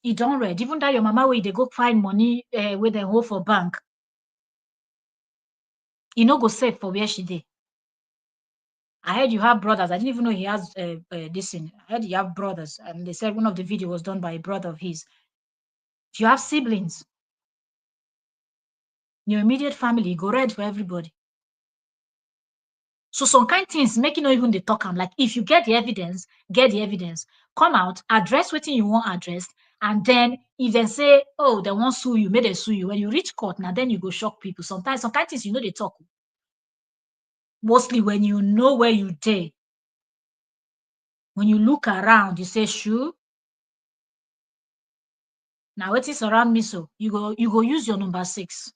You don't read. Even that your mama where they go find money with they hold for bank, you know go save for where she did. I heard you have brothers. I didn't even know he has this thing. I heard you have brothers, and they said one of the video was done by a brother of his. If you have siblings, your immediate family, go red for everybody. So some kind things making not even the talk. I'm like, if you get the evidence, come out, address what you want addressed, and then if they say, oh, they won't sue you, may they sue you. When you reach court, now then you go shock people. Sometimes some kind things they talk. Mostly when you know where you day. When you look around, you say, sure. Now what is around me, so you go use your number 6.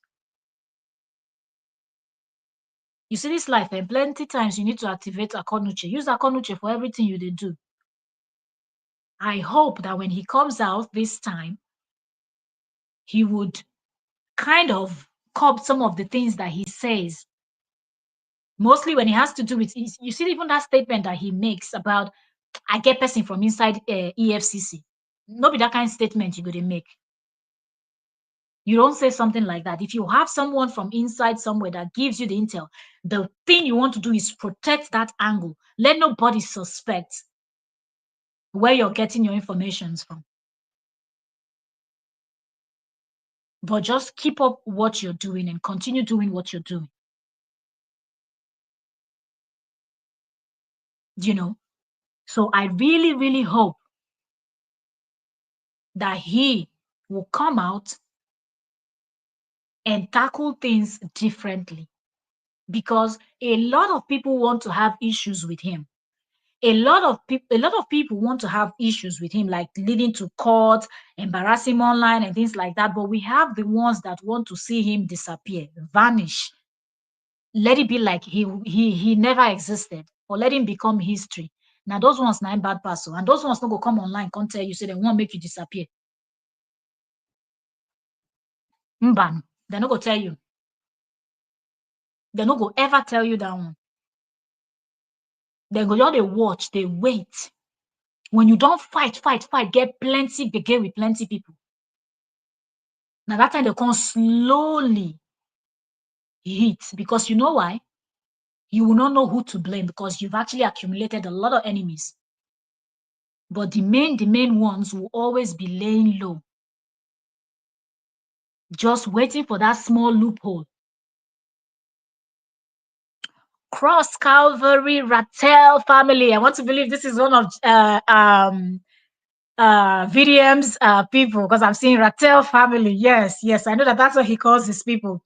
You see this life, and plenty times you need to activate Akonuche. Use Akonuche for everything you do. I hope that when he comes out this time, he would kind of curb some of the things that he says. Mostly when it has to do with, you see even that statement that he makes about, I get person from inside EFCC. No be that kind of statement you're going to make. You don't say something like that. If you have someone from inside somewhere that gives you the intel, the thing you want to do is protect that angle. Let nobody suspect where you're getting your information from. But just keep up what you're doing and continue doing what you're doing. So I really, really hope that he will come out and tackle things differently, because a lot of people want to have issues with him. A lot of people want to have issues with him, like leading to court, embarrass him online and things like that. But we have the ones that want to see him disappear, vanish, let it be like he never existed, or let him become history. Now those ones not bad person, and those ones not go come online, can't tell you, say they won't make you disappear. Mban, they're not gonna tell you. They're not gonna ever tell you that one. They go just they watch, they wait. When you don't fight, get plenty begin with plenty people. Now that time they come slowly hit, because you know why? You will not know who to blame, because you've actually accumulated a lot of enemies. But the main ones will always be laying low, just waiting for that small loophole. Cross Calvary Rattel family. I want to believe this is one of VDM's people, because I'm seeing Rattel family. Yes, I know that's what he calls his people,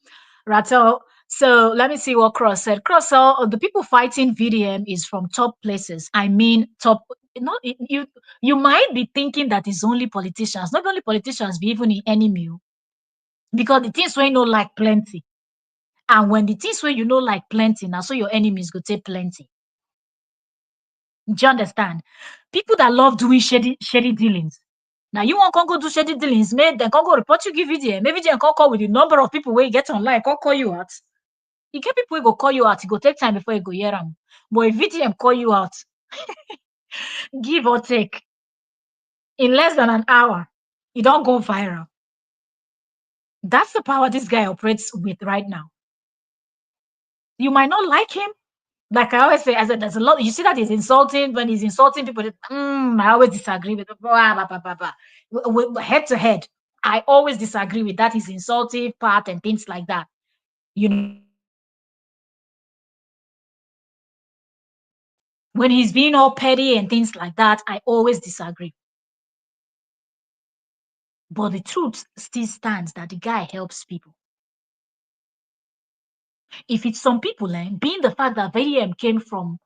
Rattel. So let me see what Cross said. Cross, the people fighting VDM is from top places. I mean, top. You might be thinking that it's only politicians. Not only politicians, but even the enemy, because the things we know like plenty. And when the things where like plenty, now so your enemies go take plenty. Do you understand? People that love doing shady dealings. Now you want to go do shady dealings, then can go report you, give VDM. Maybe VDM can call with the number of people where you get online, can call you out. You get people who go call you out, it go take time before you go hear them. But if VDM call you out, give or take, in less than an hour, you don't go viral. That's the power this guy operates with right now. You might not like him. Like I always say, I said, there's a lot. You see that he's insulting. When he's insulting people, I always disagree with head to head. I always disagree with that. His insulting part and things like that. When he's being all petty and things like that, I always disagree. But the truth still stands that the guy helps people. If it's some people, being the fact that VDM came from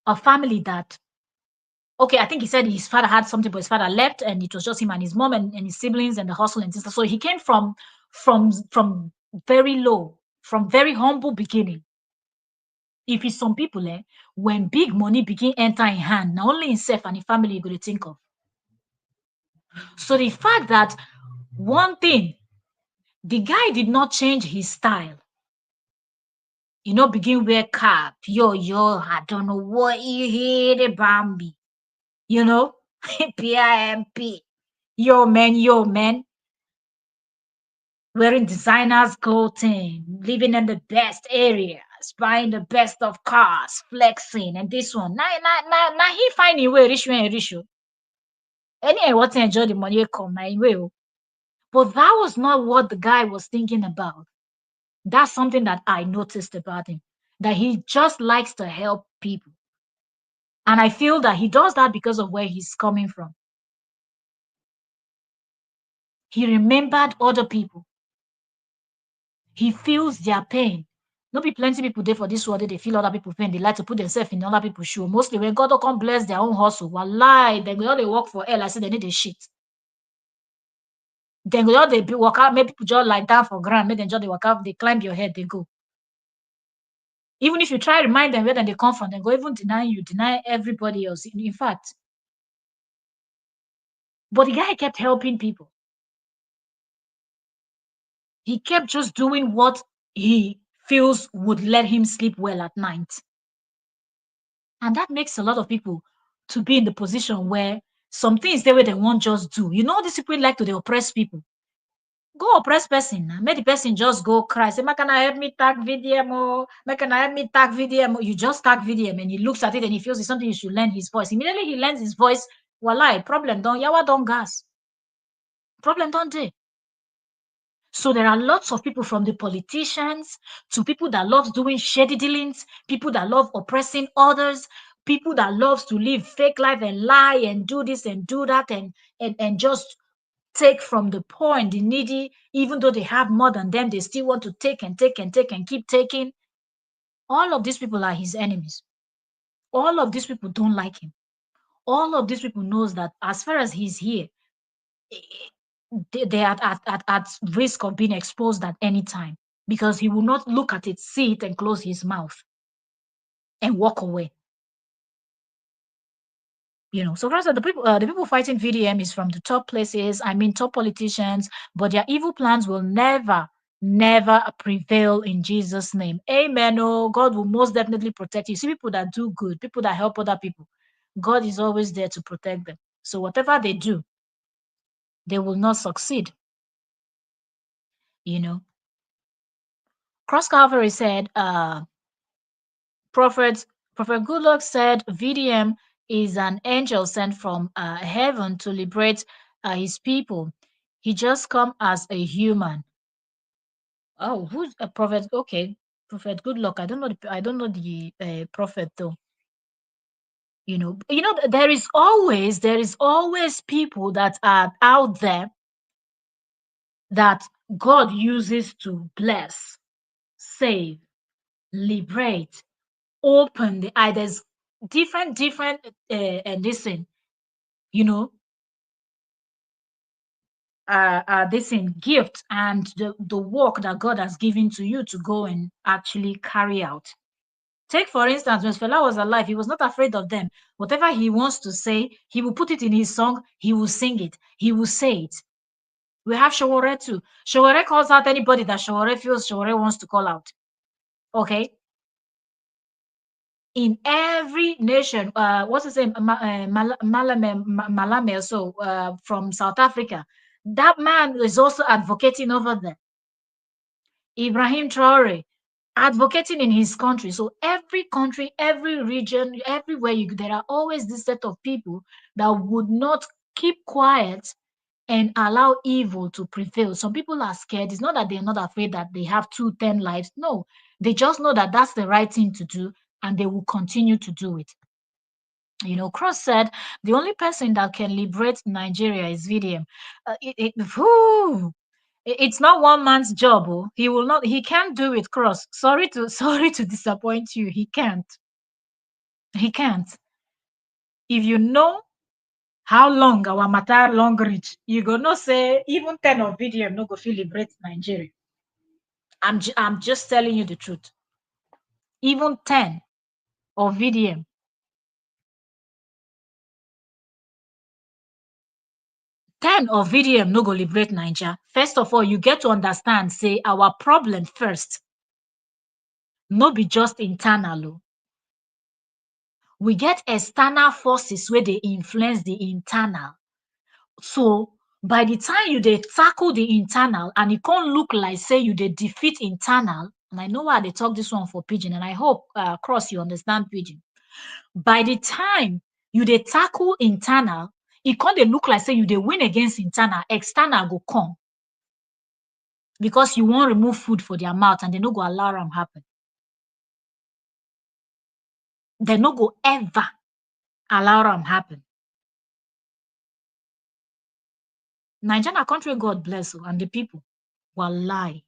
a family that, okay, I think he said his father had something, but his father left, and it was just him and his mom and his siblings and the hustle and things. So he came from very low, from very humble beginning. If it's some people, when big money begin enter in hand, not only himself and his family you go to think of. So the fact that one thing, the guy did not change his style. Begin wear cap. Yo, I don't know what you hear the Bambi. PIMP. Yo, man. wearing designers clothing, living in the best areas, buying the best of cars, flexing, and this one. Now he find a way, rich man, rich. Anyway, what to enjoy the money come my way. But that was not what the guy was thinking about. That's something that I noticed about him, that he just likes to help people. And I feel that he does that because of where he's coming from. He remembered other people. He feels their pain. No be plenty people there for this world, they feel other people pain. They like to put themselves in other people's shoe. Mostly when God don't come bless their own hustle, wallahi, then they work for hell. I say they need a shit. Then they work out, make people just lie down for ground, make them just they work out, they climb your head, they go. Even if you try to remind them where they come from, they go even deny you, deny everybody else. In fact, but the guy kept helping people. He kept just doing what he feels would let him sleep well at night. And that makes a lot of people to be in the position where some things they way they won't just do. You know, these people like to they oppress people. Go oppress person. Make the person just go cry. Say, can I help me tag VDM? Can I help me tag VDM? You just tag VDM and he looks at it and he feels it's something you should learn his voice. Immediately he learns his voice. Voila, problem don't yawa don't gas. Problem don't do. So there are lots of people from the politicians to people that love doing shady dealings, people that love oppressing others, people that loves to live fake life and lie and do this and do that and just take from the poor and the needy, even though they have more than them, they still want to take and take and take and keep taking. All of these people are his enemies. All of these people don't like him. All of these people knows that as far as he's here, they are at risk of being exposed at any time because he will not look at it, see it, and close his mouth and walk away. You know, so first the people fighting VDM is from the top places. I mean, top politicians, but their evil plans will never prevail in Jesus' name. Amen. Oh, God will most definitely protect you. See, people that do good, people that help other people, God is always there to protect them. So whatever they do, they will not succeed. You know, Cross Calvary said, Prophet Goodluck said VDM is an angel sent from heaven to liberate his people. He just come as a human. Oh, who's a prophet? Okay, Prophet Goodluck. I don't know the prophet though. There is always people that are out there that God uses to bless, save, liberate, open the eye. There's different listen, you know, this in gift and the work that God has given to you to go and actually carry out. Take for instance, when Fela was alive, he was not afraid of them. Whatever he wants to say, he will put it in his song, he will sing it, he will say it. We have Showore too. Showore calls out anybody that Showore feels Showore wants to call out. Okay? In every nation, what's his name? Malame, so from South Africa, that man is also advocating over there. Ibrahim Traore, advocating in his country. So every country, every region, everywhere there are always this set of people that would not keep quiet and allow evil to prevail. Some people are scared. It's not that they're not afraid that they have 10 lives. No, they just know that that's the right thing to do and they will continue to do it. Cross said the only person that can liberate Nigeria is VDM. It's not one man's job. Oh. He can't do it, Cross. Sorry to disappoint you. He can't. He can't. If you know how long our matter long reach, you go no say even 10 of VDM no go feel liberate Nigeria. I'm just telling you the truth. Even 10 of VDM. 10 of VDM no go liberate Nigeria. First of all, you get to understand, say our problem first. No be just internal. Oh. We get external forces where they influence the internal. So By the time you dey tackle the internal and it can't look like say you dey defeat internal, and I know why they talk this one for pidgin, and I hope cross you understand pidgin. By the time you dey tackle internal, it can't dey look like say you dey win against internal, external go come because you won't remove food for their mouth and they no go allow them happen. They no go ever allow them happen. Nigeria country, God bless you, and the people will lie.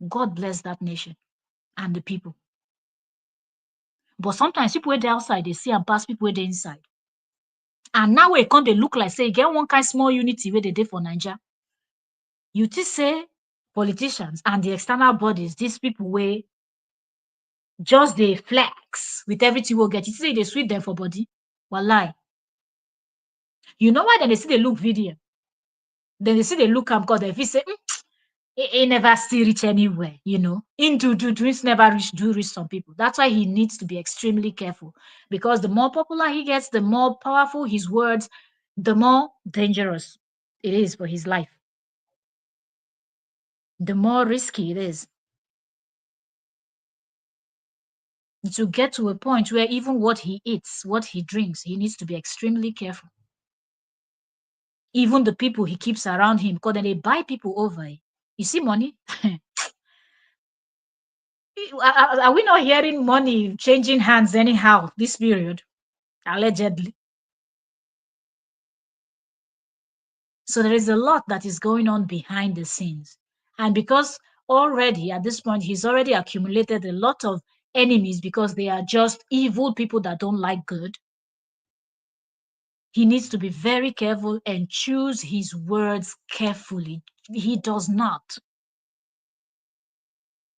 God bless that nation and the people. But sometimes people wey dey outside, they see and pass people wey dey inside. And now we come, they look like say, get one kind small unity where they dey for Nigeria. You think say politicians and the external bodies, these people wey just they flex with everything we'll get. You say they sweet them for body. Wallahi. You know why then they see they look video? Then they see they look up because if you say, he never still reach anywhere, you know. In dreams never reach some people. That's why he needs to be extremely careful. Because the more popular he gets, the more powerful his words, the more dangerous it is for his life. The more risky it is. To get to a point where even what he eats, what he drinks, he needs to be extremely careful. Even the people he keeps around him, because then they buy people over. You see money? Are we not hearing money changing hands anyhow this period? Allegedly. So there is a lot that is going on behind the scenes. And because already at this point, he's already accumulated a lot of enemies because they are just evil people that don't like good. He needs to be very careful and choose his words carefully. He does not.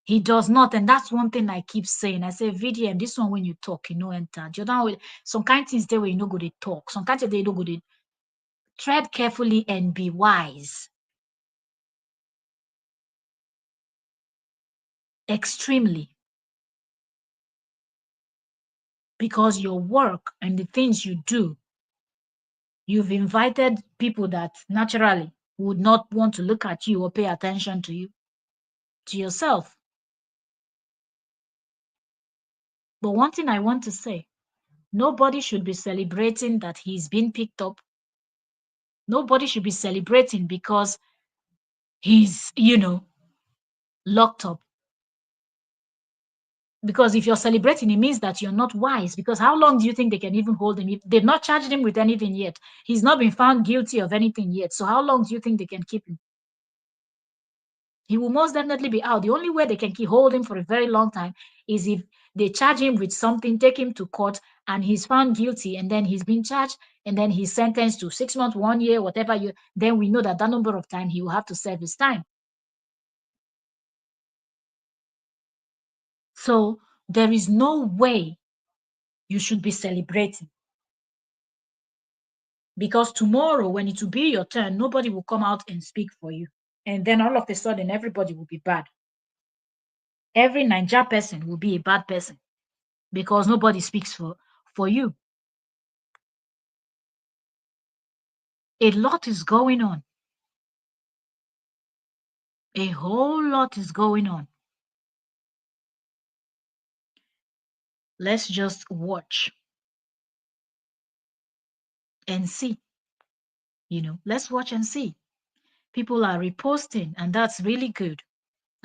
He does not. And that's one thing I keep saying. I say, VDM, this one when you talk, you know, enter. The other way, some kind of things there where you know go to talk. Some kind of they don't go to tread carefully and be wise. Extremely. Because your work and the things you do, you've invited people that naturally would not want to look at you or pay attention to you, to yourself. But one thing I want to say, nobody should be celebrating that he's been picked up. Nobody should be celebrating because he's, locked up. Because if you're celebrating, it means that you're not wise. Because how long do you think they can even hold him? If they've not charged him with anything yet. He's not been found guilty of anything yet. So how long do you think they can keep him? He will most definitely be out. The only way they can hold him for a very long time is if they charge him with something, take him to court, and he's found guilty, and then he's been charged, and then he's sentenced to 6 months, 1 year, whatever you. Then we know that number of time he will have to serve his time. So there is no way you should be celebrating. Because tomorrow, when it will be your turn, nobody will come out and speak for you. And then all of a sudden, everybody will be bad. Every Niger person will be a bad person because nobody speaks for you. A lot is going on. A whole lot is going on. Let's just watch and see. Let's watch and see. People are reposting, and that's really good.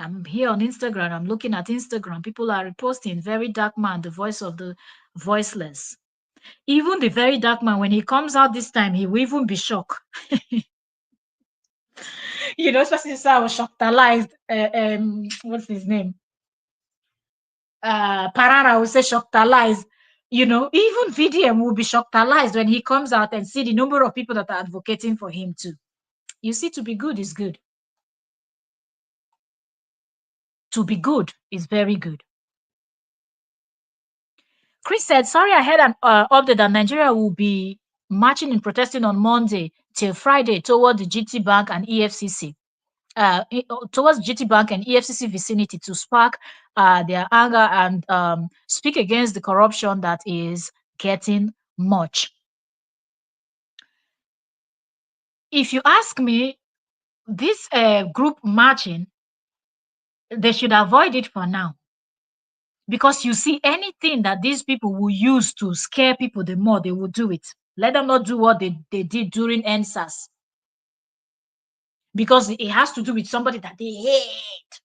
I'm here on Instagram. I'm looking at Instagram. People are reposting Very Dark Man, the voice of the voiceless. Even the Very Dark Man, when he comes out this time, he will even be shocked. Especially since I was shocked-alized. What's his name? Parara will say shocked-alized. Even VDM will be shocked-alized when he comes out and see the number of people that are advocating for him too. You see, to be good is good. To be good is very good. Chris said, sorry, I had an update that Nigeria will be marching and protesting on Monday till Friday toward the GT Bank and EFCC. Towards GT Bank and EFCC vicinity to spark their anger and speak against the corruption that is getting much. If you ask me, this group marching, they should avoid it for now. Because you see, anything that these people will use to scare people, the more they will do it. Let them not do what they did during NSAS. Because it has to do with somebody that they hate.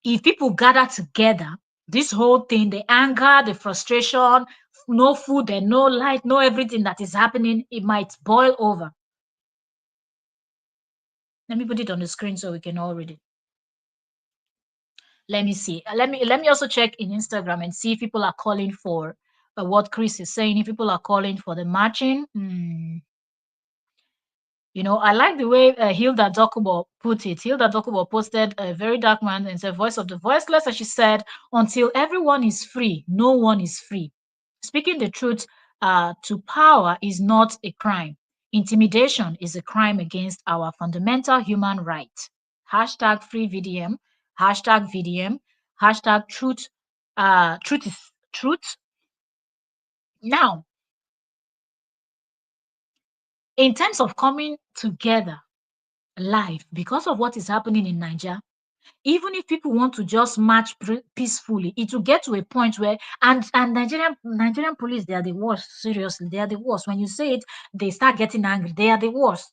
If people gather together, this whole thing, the anger, the frustration, no food and no light, no everything that is happening, it might boil over. Let me put it on the screen so we can all read it. Let me see. Let me also check in Instagram and see if people are calling for what Chris is saying. If people are calling for the marching, you know, I like the way Hilda Dokubo put it. Hilda Dokubo posted a very dark man and said, "Voice of the voiceless," and she said, "Until everyone is free, no one is free. Speaking the truth to power is not a crime. Intimidation is a crime against our fundamental human right." Hashtag free VDM. Hashtag VDM. Hashtag truth. Truth is truth. Now, in terms of coming together live, because of what is happening in Nigeria, even if people want to just march peacefully, it will get to a point where and Nigerian police, they are the worst. Seriously, they are the worst. When you say it, they start getting angry. They are the worst.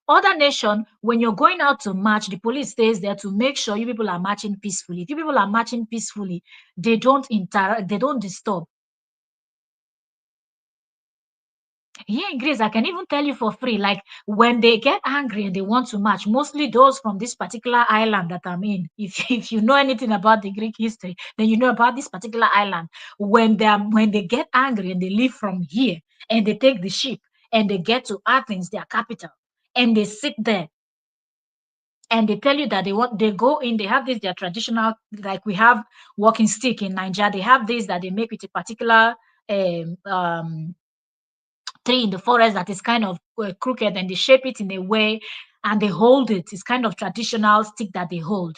Other nation, when you're going out to march, the police stays there to make sure you people are marching peacefully. If you people are marching peacefully, they don't interact, they don't disturb. Here in Greece, I can even tell you for free, like when they get angry and they want to march, mostly those from this particular island that I'm in. If you know anything about the Greek history, then you know about this particular island. When they get angry and they leave from here and they take the ship and they get to Athens, their capital, and they sit there and they tell you that they go in, they have this, their traditional, like we have walking stick in Nigeria, they have this that they make with a particular tree in the forest that is kind of crooked, and they shape it in a way and they hold it. It's kind of traditional stick that they hold.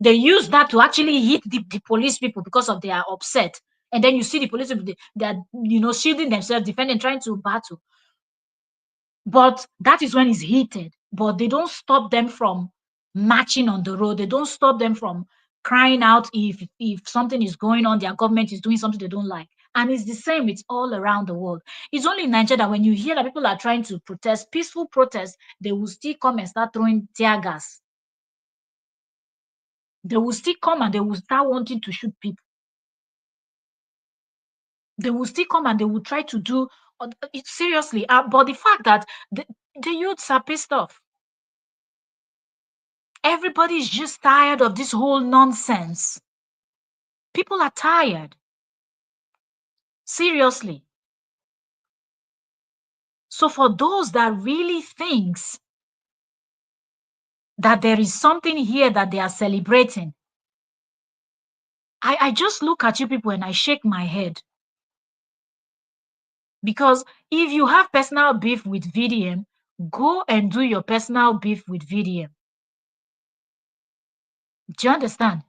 They use that to actually hit the police people because of they are upset. And then you see the police people, they are, you know, shielding themselves, defending, trying to battle. But that is when it's heated. But they don't stop them from marching on the road. They don't stop them from crying out if something is going on, their government is doing something they don't like. And it's the same, it's all around the world. It's only in Nigeria that when you hear that people are trying to protest, peaceful protest, they will still come and start throwing tear gas. They will still come and they will start wanting to shoot people. They will still come and they will try to do it seriously. But the fact that the youths are pissed off. Everybody is just tired of this whole nonsense. People are tired. Seriously. So for those that really thinks that there is something here that they are celebrating, I just look at you people and I shake my head. Because if you have personal beef with VDM, go and do your personal beef with VDM. Do you understand?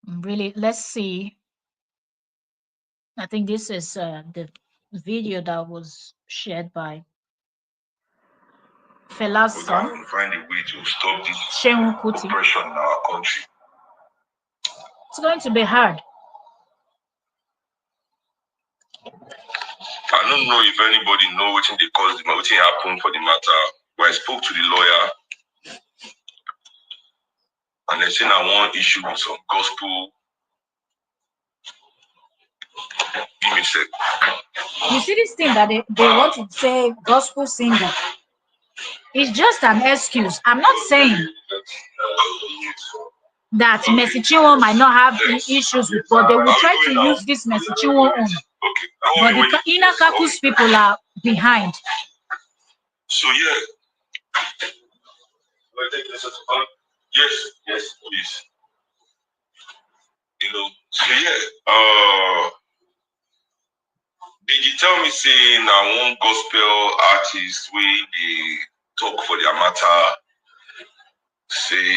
Really, let's see. I think this is the video that was shared by Fela's son. We find a way to stop this oppression in our country. It's going to be hard. I don't know if anybody know what they caused, what happened for the matter. But I spoke to the lawyer, and they said I want issue with some gospel. Give me a sec. You see this thing that they want to say gospel singer. It's just an excuse. I'm not saying that Mercy Chinwo might not have issues with, but they will try to use this Mercy Chinwo on. But the inner caucus people are behind. So yeah. Yes, please. You know, so yeah, did you tell me say now one gospel artist where they talk for their matter, say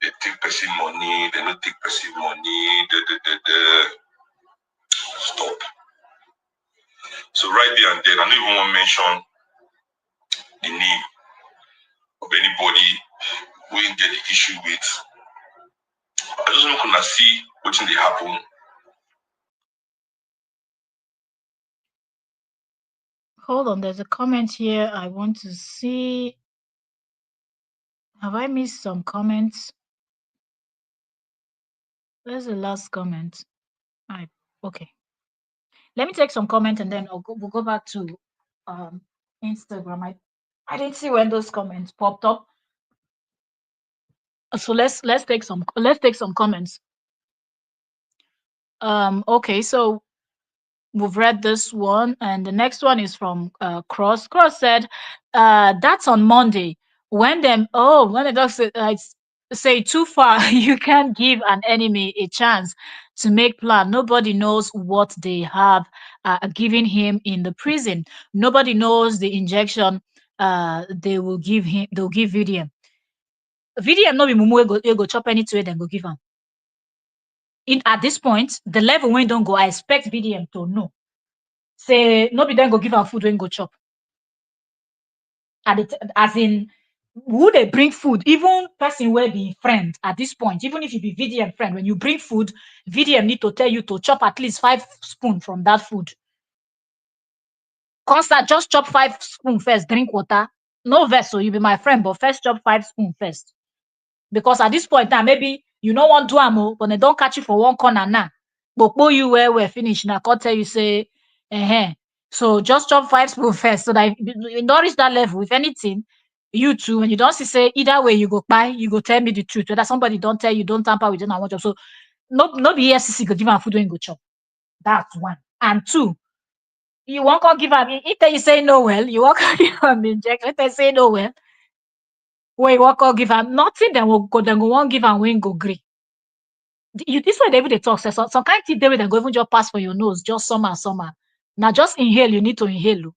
they take person money, they don't take person money, stop. So right there and then, I don't even want to mention the name of anybody who get the issue with. I just want to see what's in the happen. Hold on, there's a comment here I want to see. Have I missed some comments? Where's the last comment? Okay. Let me take some comment and then we'll go back to Instagram. I didn't see when those comments popped up. So let's take some comments. Okay, so we've read this one, and the next one is from Cross. Cross said, that's on Monday. When the dogs say too far, you can't give an enemy a chance to make plan. Nobody knows what they have given him in the prison. Nobody knows the injection they will give him. They'll give VDM. VDM no be mumu go chop anything then go give him. At this point, the level when don't go, I expect VDM to know. Say no be then go give am food when go chop. As in who they bring food, even person will be friend at this point, even if you be VDM friend, when you bring food, VDM need to tell you to chop at least 5 spoons from that food. Constant, just chop 5 spoons first, drink water. No vessel, you be my friend, but first chop 5 spoons first. Because at this point now, maybe you no want do am, but they don't catch you for one corner now. But you where finish now, can't tell you say, so just chop 5 spoons first, so that if you don't reach that level. If anything, you too, when you don't see say either way you go buy, you go tell me the truth. Whether somebody don't tell you, don't tamper with it, I want job. So no be EFCC go give am food when go chop. That's one. And two, you won't go give am. If they say no well, you won't go give am injection. If they say no well, where you won't go give am nothing, then go won't give am when go gree. This way they even they talk. Say some kind of thing they go even just pass for your nose, just summer. Now just inhale, you need to inhale.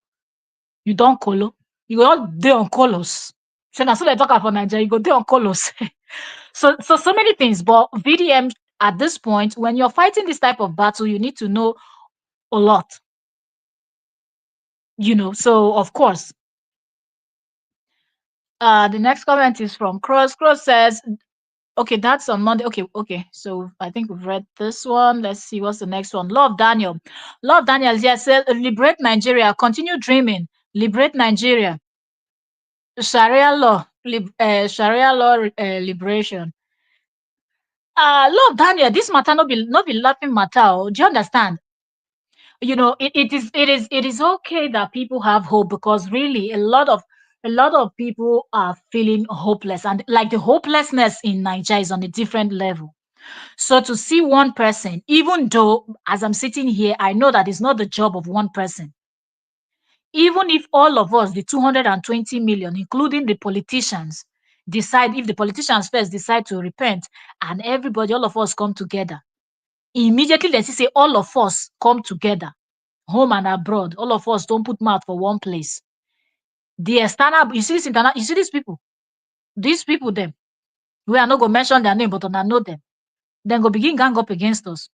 You don't colo. You go all day on colos. So now so they talk about Nigeria, you go day on colos. so many things. But VDM at this point, when you're fighting this type of battle, you need to know a lot. So of course. The next comment is from Cross. Cross says, okay, that's on Monday. Okay. So I think we've read this one. Let's see what's the next one. Love Daniel. Yes, said, liberate Nigeria. Continue dreaming. Liberate Nigeria. Sharia law. Liberation. Love Daniel. This matter not be laughing matter. Do you understand? It is okay that people have hope, because really a lot of people are feeling hopeless, and like the hopelessness in Nigeria is on a different level. So to see one person, even though as I'm sitting here, I know that it's not the job of one person. Even if all of us, the 220 million, including the politicians, if the politicians first decide to repent, and everybody, all of us come together, immediately they say all of us come together, home and abroad, all of us don't put mouth for one place. The external, you see these people, them, we are not going to mention their name, but I know them. Then go begin gang up against us.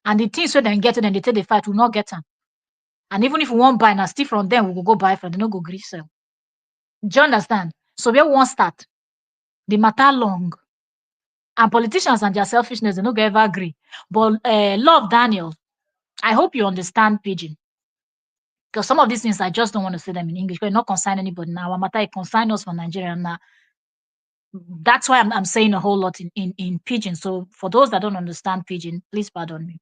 And the things when they get it and they take the fight, will not get them. And even if we won't buy, now still from them, we will go buy from them, no go gree sell. Do you understand? So we won't start. The matter long. And politicians and their selfishness, they no go ever agree. But love Daniel, I hope you understand Pidgin. Because some of these things I just don't want to say them in English. Because it not concern anybody now. Our matter it concern us from Nigeria now. That's why I'm saying a whole lot in Pidgin. So for those that don't understand Pidgin, please pardon me.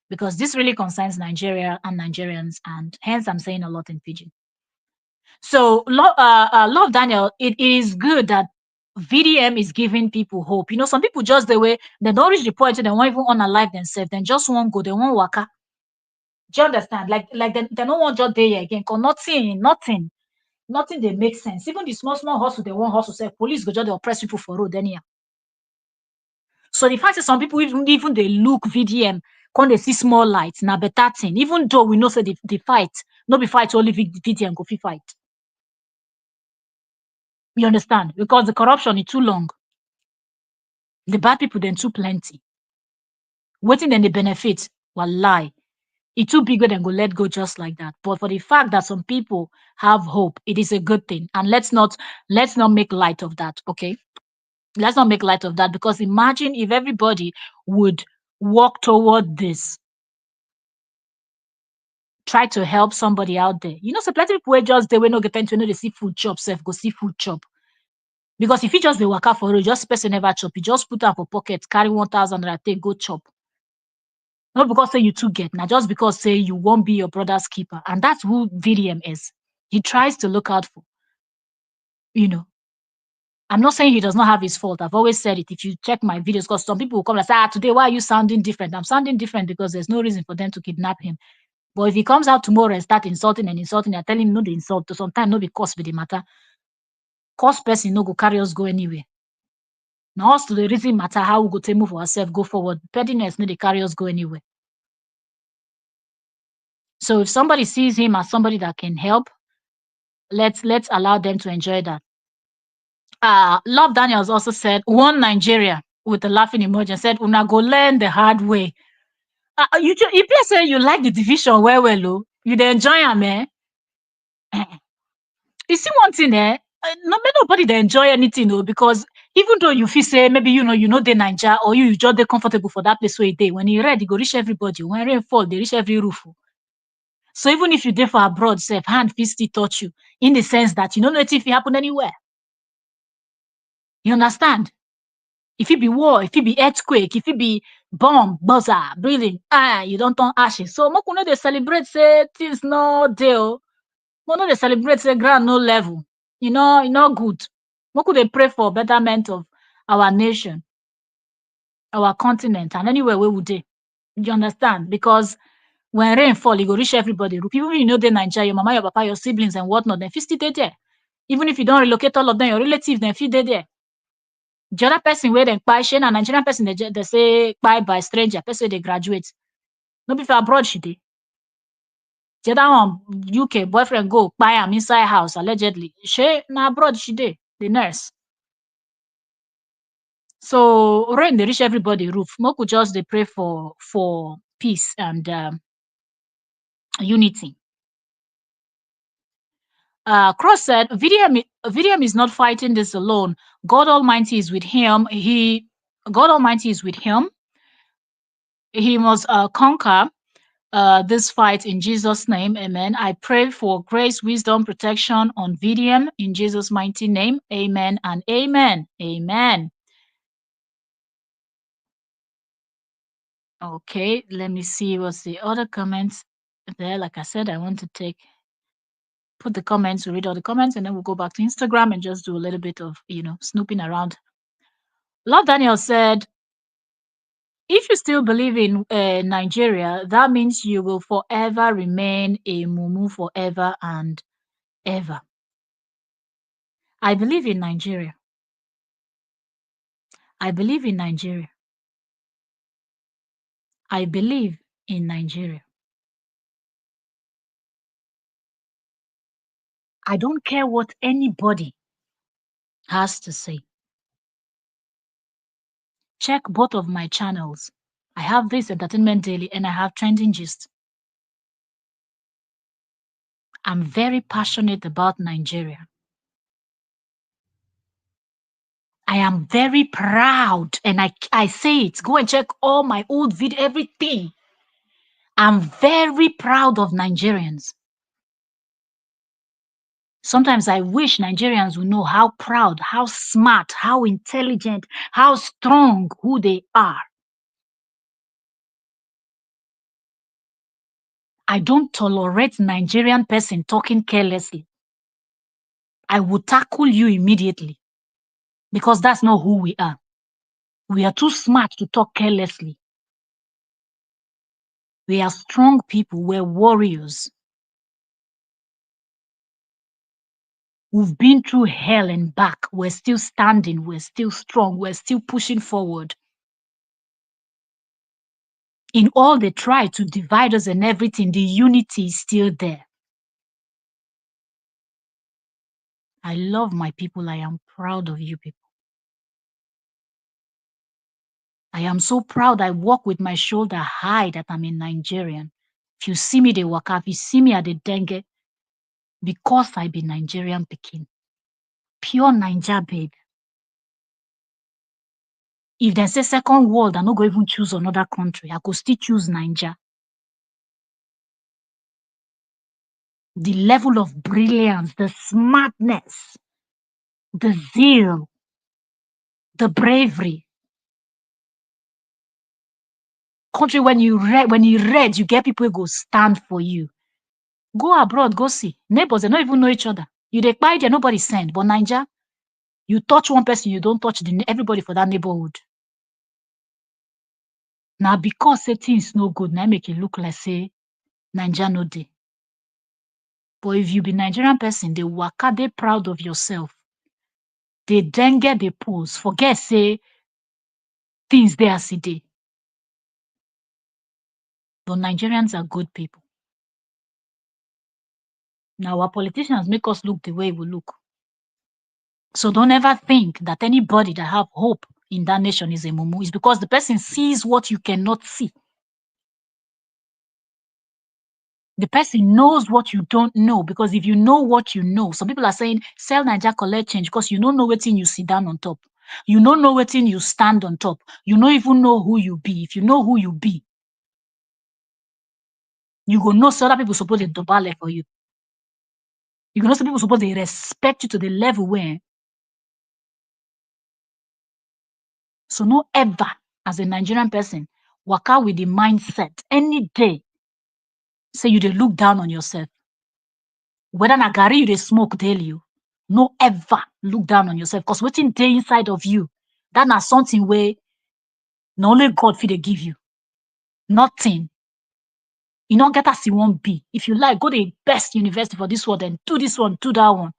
Because this really concerns Nigeria and Nigerians, and hence I'm saying a lot in Pidgin. So, love Daniel, it is good that VDM is giving people hope. Some people just the way they don't reach the point they won't even unalive themselves. They just won't go, they won't waka. Do you understand? Like they don't want just there again. Cause nothing they make sense. Even the small hustle, they won't hustle. Say police go just they oppress people for road anyhow. So the fact that some people even they look VDM, when they see small lights, na better thing. Even though we know say the fight, no be fight only VDM go fit fight. You understand? Because the corruption is too long. The bad people then too plenty. Waiting then the benefit, wallahi. It too big where then go let go just like that. But for the fact that some people have hope, it is a good thing. And let's not make light of that. Okay. Let's not make light of that, because imagine if everybody would walk toward this, try to help somebody out there. So plenty people wey just dey wey no get time to know they see food chop, self go see food chop. Because if you just dey waka for road, just person never chop, you just put am for pocket, carry 1,000 naira take go chop. Not because say you too get, now just because say you won't be your brother's keeper. And that's who VDM is. He tries to look out for, you know. I'm not saying he does not have his fault. I've always said it. If you check my videos, because some people will come and say, today, why are you sounding different? I'm sounding different because there's no reason for them to kidnap him. But if he comes out tomorrow and start insulting and insulting, I tell him no the insult. To sometimes no be cause with the matter. Cause person no go carry us go anywhere. Now us to the reason matter how we go to move ourselves, go forward. Pettiness no they carry us go anywhere. So if somebody sees him as somebody that can help, let's allow them to enjoy that. Love Daniels also said, one Nigeria with a laughing emoji and said, Una go learn the hard way. You say you like the division well, oh, you dey enjoy am, eh? You see one thing, nobody dey enjoy anything, oh, because even though you feel say maybe you know the Naija, or you just dey comfortable for that place where you dey, when e red, e go reach everybody. When rain fall, they reach every roof. Oh. So even if you dey for abroad, self hand fit still touch you, in the sense that you don't know if it happen anywhere. You understand? If it be war, if it be earthquake, if it be bomb, buzzer, breathing, you don't turn ashes. So make una dey celebrate say things no dey. Make una dey celebrate say ground no level. E no good. Make we dey pray for betterment of our nation, our continent, and anywhere where we dey. You understand? Because when rain fall, e go reach everybody. Even if you know dey Nigeria, your mama, your papa, your siblings, and whatnot, dem fit still dey there. Even if you don't relocate all of them, your relatives, dem fit dey there. The other person wey dem kpai, shey na Nigerian person dey say kpai by stranger, person wey dey graduate. No be for abroad she dey. The other one, UK boyfriend go kpai am inside house allegedly. Shey na abroad she dey, the nurse. So rain dey reach everybody roof. Make we just dey pray for peace and unity. Cross said, VDM is not fighting this alone. God Almighty is with him. God Almighty is with him. He must conquer this fight in Jesus' name. Amen. I pray for grace, wisdom, protection on VDM in Jesus' mighty name. Amen and amen. Amen. Okay, let me see what's the other comments there. Like I said, I want to put the comments, read all the comments, and then we'll go back to Instagram and just do a little bit of, snooping around. Love Daniel said, if you still believe in Nigeria, that means you will forever remain a mumu forever and ever. I believe in Nigeria. I believe in Nigeria. I believe in Nigeria. I don't care what anybody has to say. Check both of my channels. I have this Entertainment Daily and I have Trending Gist. I'm very passionate about Nigeria. I am very proud, and I say it. Go and check all my old video, everything. I'm very proud of Nigerians. Sometimes I wish Nigerians would know how proud, how smart, how intelligent, how strong, who they are. I don't tolerate Nigerian person talking carelessly. I will tackle you immediately because that's not who we are. We are too smart to talk carelessly. We are strong people. We're warriors. We've been through hell and back. We're still standing. We're still strong. We're still pushing forward. In all they try to divide us and everything, the unity is still there. I love my people. I am proud of you people. I am so proud I walk with my shoulder high that I'm a Nigerian. If you see me, they walk up. If you see me at the dengue, because I be Nigerian pikin. Pure Naija babe. If they say second world, I no go even choose another country. I could still choose Naija. The level of brilliance, the smartness, the zeal, the bravery. Country when you read, you get people who go stand for you. Go abroad, go see. Neighbors, they don't even know each other. You dey kpai there, nobody send. But Naija, you touch one person, you don't touch everybody for that neighborhood. Now because say things no good, now make it look like say Naija no dey. But if you be Nigerian person, they waka, they proud of yourself. They then get the pose. Forget say things they as e dey. But Nigerians are good people. Now our politicians make us look the way we look. So don't ever think that anybody that have hope in that nation is a mumu. It's because the person sees what you cannot see. The person knows what you don't know, because if you know what you know, some people are saying sell Naija collect change because you don't know wetin you sit down on top. You don't know wetin you stand on top. You don't even know who you be. If you know who you be, you go know so other people suppose to dobale for you. You go know some people suppose to respect you to the level where. So no ever, as a Nigerian person, waka with the mindset any day say you dey look down on yourself. Whether na garri you dey smoke daily, no ever look down on yourself, because wetin dey inside of you, that na something wey na only God fit dey give you. Nothing. You no get as you wan be. If you like, go the best university for this world, then do this one, do that one.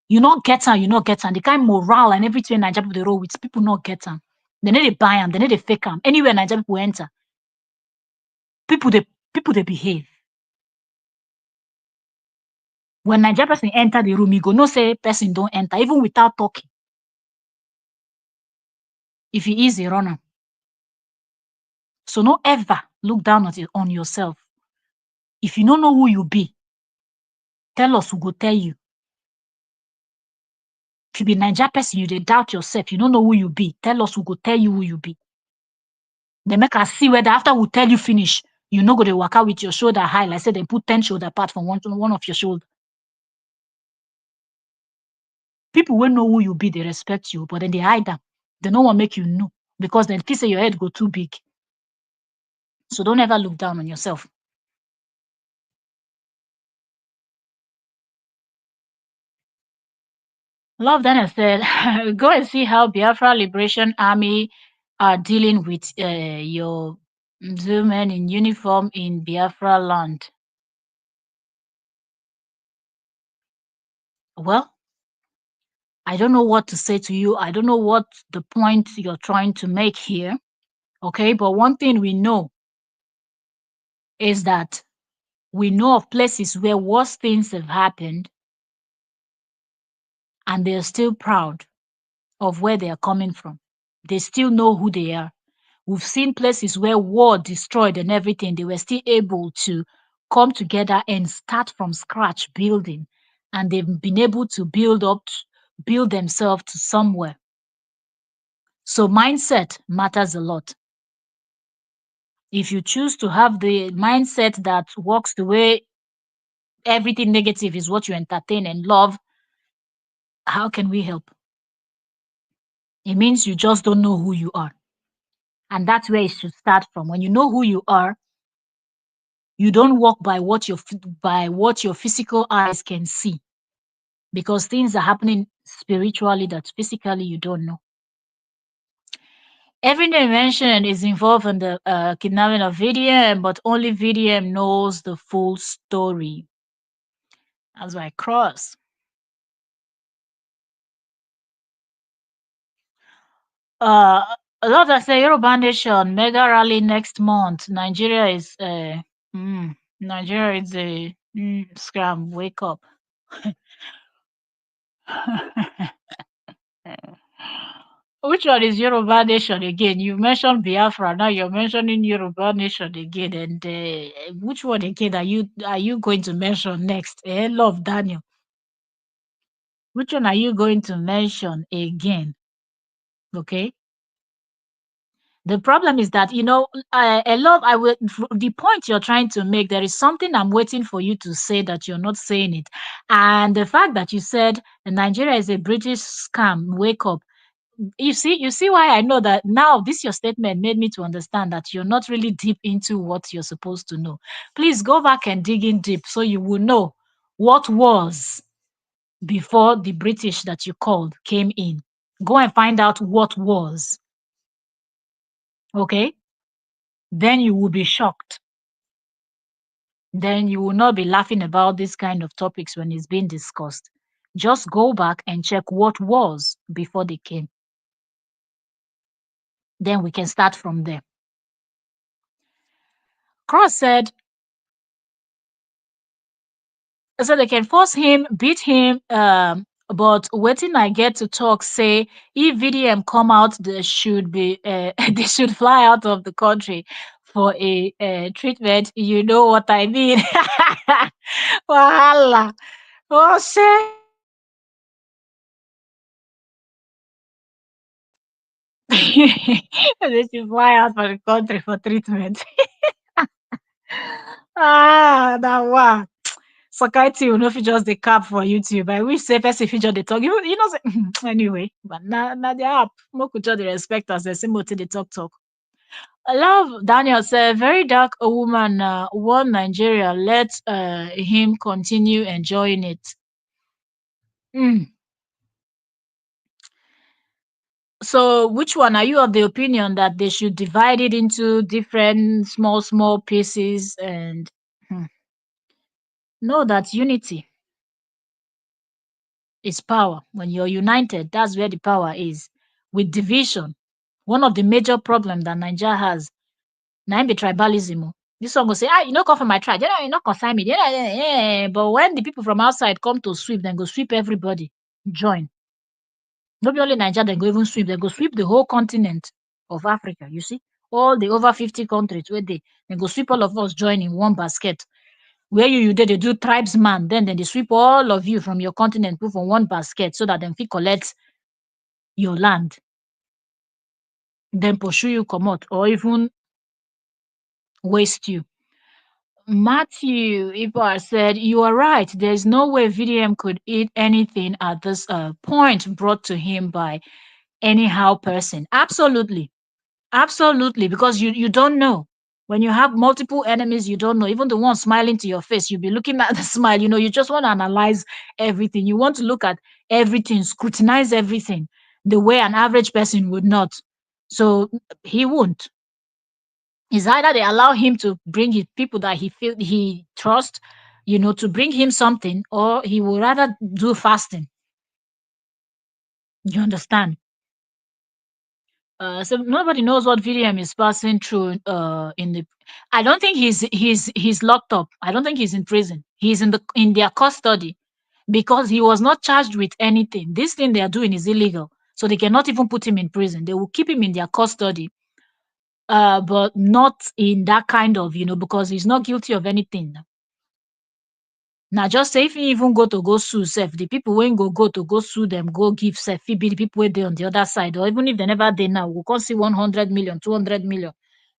You not get am, you not get am. The kind morale and everything Nigerian people dey roll with, people not get am. They need to buy am, they need to fake am. Anywhere Nigerian people enter, people they behave. When Nigerian person enter the room, you go no say person don't enter, even without talking. If he is a runner. So no ever look down on yourself. If you don't know who you be, tell us, who go tell you. If you be Nigerian person, you dey doubt yourself, you don't know who you be, tell us, who go tell you who you be. They make us see whether after we tell you finish, you no go to work out with your shoulder high. Like say they put 10 shoulder part from one of your shoulder. People will know who you be, they respect you, but then they hide them. They don't want to make you know, because then they say your head go too big. So don't ever look down on yourself. Love Daniel said, go and see how Biafra Liberation Army are dealing with your men in uniform in Biafra land. Well, I don't know what to say to you. I don't know what the point you're trying to make here. Okay, but one thing we know is that we know of places where worse things have happened and they're still proud of where they are coming from. They still know who they are. We've seen places where war destroyed and everything, they were still able to come together and start from scratch building, and they've been able to build themselves to somewhere. So mindset matters a lot. If you choose to have the mindset that works the way everything negative is what you entertain and love, how can we help? It means you just don't know who you are. And that's where it should start from. When you know who you are, you don't walk by what your physical eyes can see, because things are happening spiritually that physically you don't know. Every dimension is involved in the kidnapping of VDM, but only VDM knows the full story. That's why I cross. A lot I say Yoruba Nation mega rally next month. Nigeria is a scram. Wake up. Which one is Yoruba nation again? You mentioned Biafra, now you're mentioning Yoruba nation again, and which one again are you going to mention next? Love Daniel. Which one are you going to mention again? Okay. The problem is that I love. I will. The point you're trying to make. There is something I'm waiting for you to say that you're not saying it, and the fact that you said Nigeria is a British scam. Wake up. You see why I know that now. This your statement made me to understand that you're not really deep into what you're supposed to know. Please go back and dig in deep so you will know what was before the British that you called came in. Go and find out what was. Okay, then you will be shocked. Then you will not be laughing about this kind of topics when it's being discussed. Just go back and check what was before they came. Then we can start from there. Cross said, so they can force him, beat him, but waiting I get to talk say if VDM come out, they should be they should fly out of the country for a treatment. You know what I mean? Wahala. Oh shit. They should fly out for the country for treatment. Now wow. Sakaiti will no fit just dey cap for YouTube. I wish say person fit just dey talk. Say anyway, but na the app. Make we just dey respect as dem say make we take dey talk. I love Daniel said very dark a woman one Nigeria. Let him continue enjoying it. Mm. So which one are you of the opinion that they should divide it into different small pieces and know that unity is power. When you're united, that's where the power is. With division, one of the major problems that Nigeria has, now be tribalism. This one will say, you not come from my tribe, you not consign me. But when the people from outside come to sweep, then go sweep everybody. Join. Not be only Nigeria, they go even sweep, they go sweep the whole continent of Africa. You see? All the over 50 countries where they go sweep all of us join in one basket. Where you did they do tribesman, then they sweep all of you from your continent, put for one basket so that them fit collect your land, then pursue you come out or even waste you. Matthew Ibar said, you are right. There's no way VDM could eat anything at this point brought to him by anyhow person. Absolutely. Absolutely. Because you don't know. When you have multiple enemies, you don't know. Even the one smiling to your face, you'll be looking at the smile. You just want to analyze everything. You want to look at everything, scrutinize everything the way an average person would not. So he won't. It's either they allow him to bring his people that he feel he trusts, to bring him something, or he will rather do fasting. You understand? So nobody knows what VDM is passing through. In the, I don't think he's locked up. I don't think he's in prison. He's in their custody because he was not charged with anything. This thing they are doing is illegal, so they cannot even put him in prison. They will keep him in their custody, but not in that kind of because he's not guilty of anything. Now, just say if he even go sue sef, the people wey go to go sue them, go give sef fit be the people wey dey on the other side, or even if they never dey now, we come see 100 million, 200 million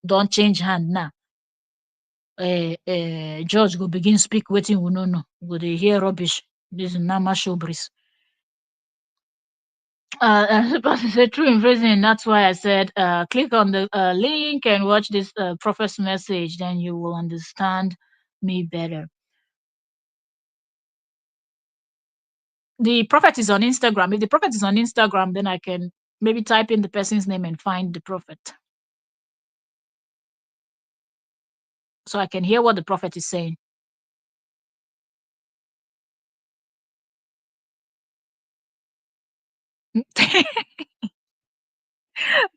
don change hand now. Judge go begin speak wetin we no know. We go dey hear rubbish. This is normal show breeze. But it's a true in prison. That's why I said click on the link and watch this prophet's message, then you will understand me better. The prophet is on Instagram. If the prophet is on Instagram, then I can maybe type in the person's name and find the prophet. So I can hear what the prophet is saying.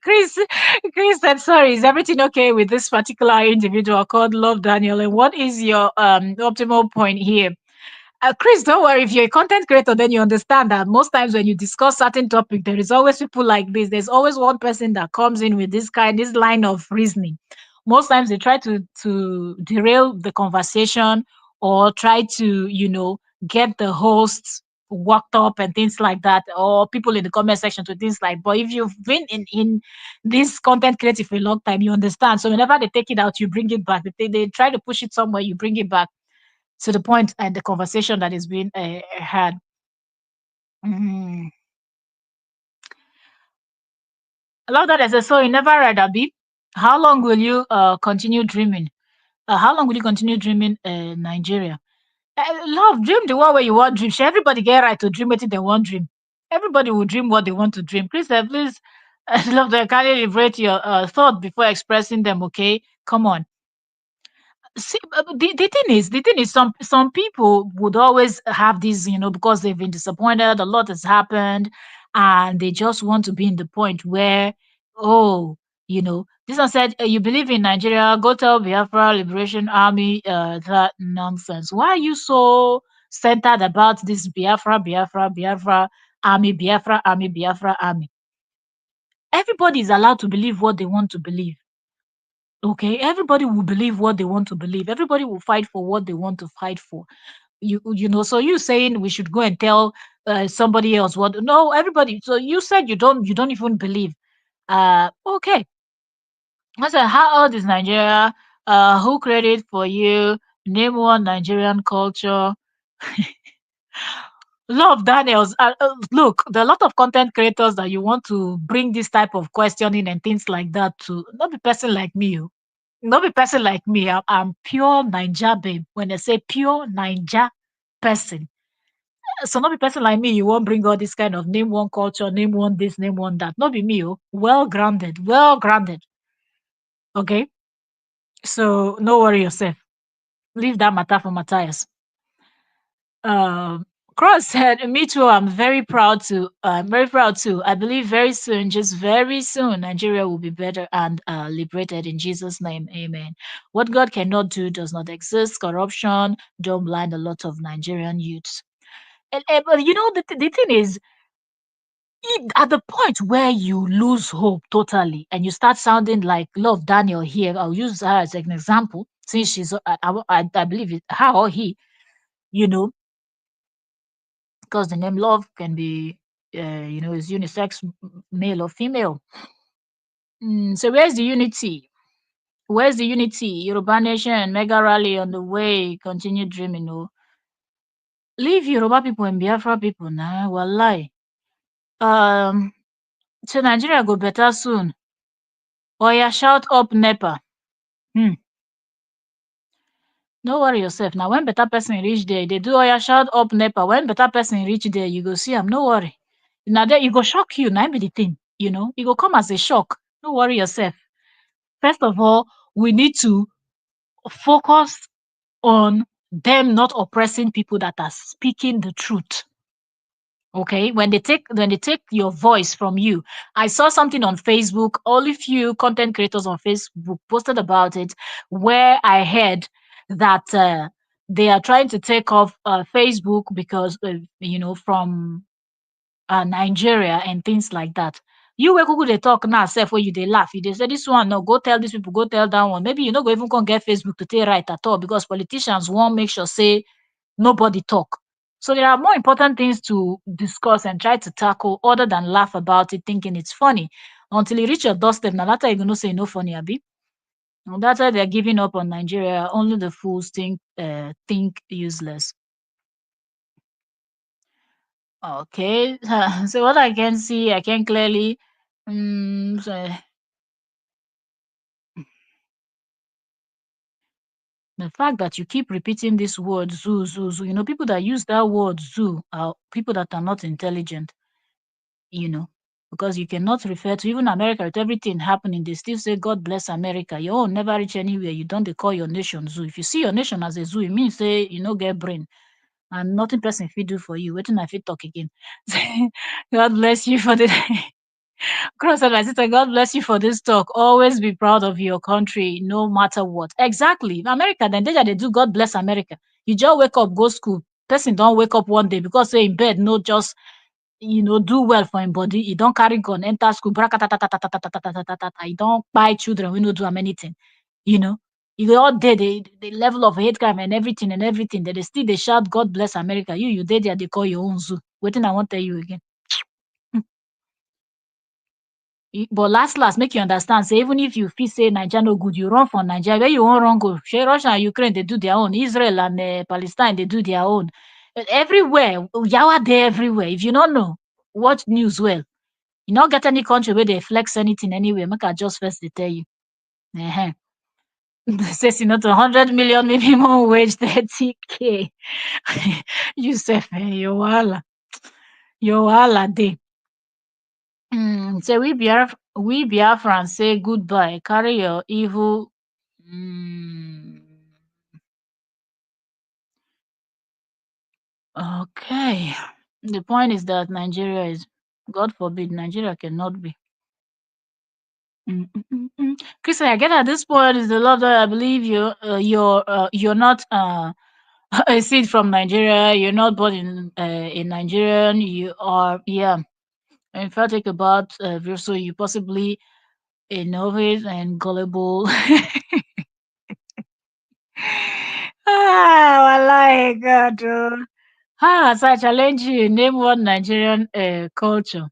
Chris, Chris said, sorry, is everything okay with this particular individual called Love Daniel? And what is your optimal point here? Chris, don't worry. If you're a content creator, then you understand that most times when you discuss certain topic, there is always people like this. There's always one person that comes in with this line of reasoning. Most times they try to derail the conversation or try to, get the hosts worked up and things like that, or people in the comment section to things like. But if you've been in this content creative for a long time, you understand. So whenever they take it out, you bring it back. They try to push it somewhere, you bring it back to the point and the conversation that is being had. Mm. I love that. I said, so you never read Abi. How long will you continue dreaming? How long will you continue dreaming Nigeria? Love, dream the one where you want dream. Shall everybody get right to dream what they want dream? Everybody will dream what they want to dream. Please, please, love that. Can you liberate your thought before expressing them? Okay, come on. See, the thing is, some people would always have this, because they've been disappointed, a lot has happened, and they just want to be in the point where, oh, this one said, you believe in Nigeria, go tell Biafra Liberation Army that nonsense. Why are you so centered about this Biafra Army, Biafra Army, Biafra Army? Everybody is allowed to believe what they want to believe. Okay, everybody will believe what they want to believe. Everybody will fight for what they want to fight for. So you saying we should go and tell somebody else what? No, everybody. So you said you don't even believe. Okay. I said, how old is Nigeria? Who created for you? Name one Nigerian culture. Love Daniels. Look, there are a lot of content creators that you want to bring this type of questioning and things like that to. Not a person like me. Oh. Not a person like me. I'm pure Ninja babe. When I say pure Ninja person. So not a person like me, you won't bring all this kind of name one culture, name one this, name one that. Not be me, oh. Well grounded, well grounded. Okay. So no worry yourself. Leave that matter for Matthias. Um Cross said, me too. I'm very proud too. I believe very soon, just very soon, Nigeria will be better and liberated in Jesus' name. Amen. What God cannot do does not exist. Corruption don't blind a lot of Nigerian youths. But the thing is, at the point where you lose hope totally and you start sounding like Love Daniel here, I'll use her as an example since she's, I believe it, her or he, you know, because the name Love can be, is unisex, male or female. So where's the unity? Where's the unity? Yoruba Nation, mega rally on the way, continue dreaming. Oh. Leave Yoruba people and Biafra people now. Wallahi. Um, so Nigeria go better soon. Oh yeah, shout up NEPA. Hmm. No worry yourself. Now when better person reach there, they do oya shout up NEPA. When better person reach there, you go see am. No worry. Now there you go shock you. Now be the thing. It go come as a shock. No worry yourself. First of all, we need to focus on them not oppressing people that are speaking the truth. Okay, when they take your voice from you. I saw something on Facebook. Only few content creators on Facebook posted about it, where I heard that they are trying to take off Facebook because from Nigeria and things like that. You wey kuku dey talk now sef wey you dey laugh, you dey say this one no, go tell these people, go tell that one. Maybe you no go even come get Facebook to take right at all because politicians wan make sure say nobody talk. So there are more important things to discuss and try to tackle other than laugh about it, thinking it's funny. Until you reach your doorstep, now that you gonna say no funny, Abi. And that's why they're giving up on Nigeria. Only the fools think useless. Okay, so what I can see, I can clearly. So the fact that you keep repeating this word zoo, zoo, zoo, people that use that word zoo are people that are not intelligent. you know, because you cannot refer to even America with everything happening. They still say, God bless America. Your own never reach anywhere. You don't they call your nation zoo. If you see your nation as a zoo, it means say you no get brain and nothing person fit do for you. Waiting I fit talk again. God bless you for the cross and my sister. God bless you for this talk. Always be proud of your country, no matter what. Exactly. America, then they do God bless America. You just wake up, go school, person don't wake up one day because say in bed no just do well for him body. He don't carry gun, enter school, brakatatatatatatatatatatatatata. He don't buy children, we no do am anything. You know, you all there, the level of hate crime and everything they still they shout, God bless America. You there, they call your own zoo. Waiting, I won't tell you again. But last, make you understand, say even if you feel say Nigeria no good, you run from Nigeria. Where you won't run go? Shey Russia and Ukraine, they do their own. Israel and Palestine, they do their own. Everywhere, yawa there everywhere. If you don't know, watch news well. You not get any country where they flex anything anyway. Make I just first they tell you. Uh-huh. Says not 100 million minimum wage 30K. You say your wahala dey. Say we Biafrans say goodbye. Carry your evil. Mm, okay. The point is that Nigeria is, God forbid, Nigeria cannot be. Chris, I get at this point is the love that I believe you're not a seed from Nigeria. You're not born in Nigerian. You are, yeah. In fact, think about so you possibly a novice and gullible. Wallahi, God. So I challenge you. Name one Nigerian culture.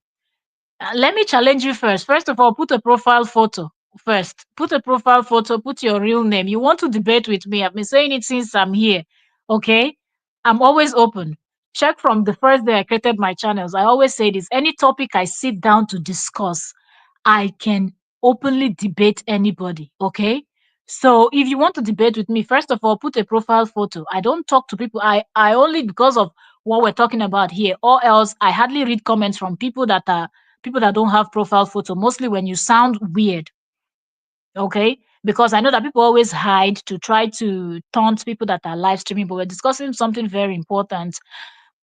Let me challenge you first. First of all, put a profile photo first. Put a profile photo, put your real name. You want to debate with me. I've been saying it since I'm here. Okay? I'm always open. Check from the first day I created my channels. I always say this, any topic I sit down to discuss, I can openly debate anybody. Okay? So if you want to debate with me, first of all, put a profile photo. I don't talk to people. I only because of what we're talking about here, or else I hardly read comments from people that don't have profile photo, mostly when you sound weird. Okay, because I know that people always hide to try to taunt people that are live streaming, but we're discussing something very important.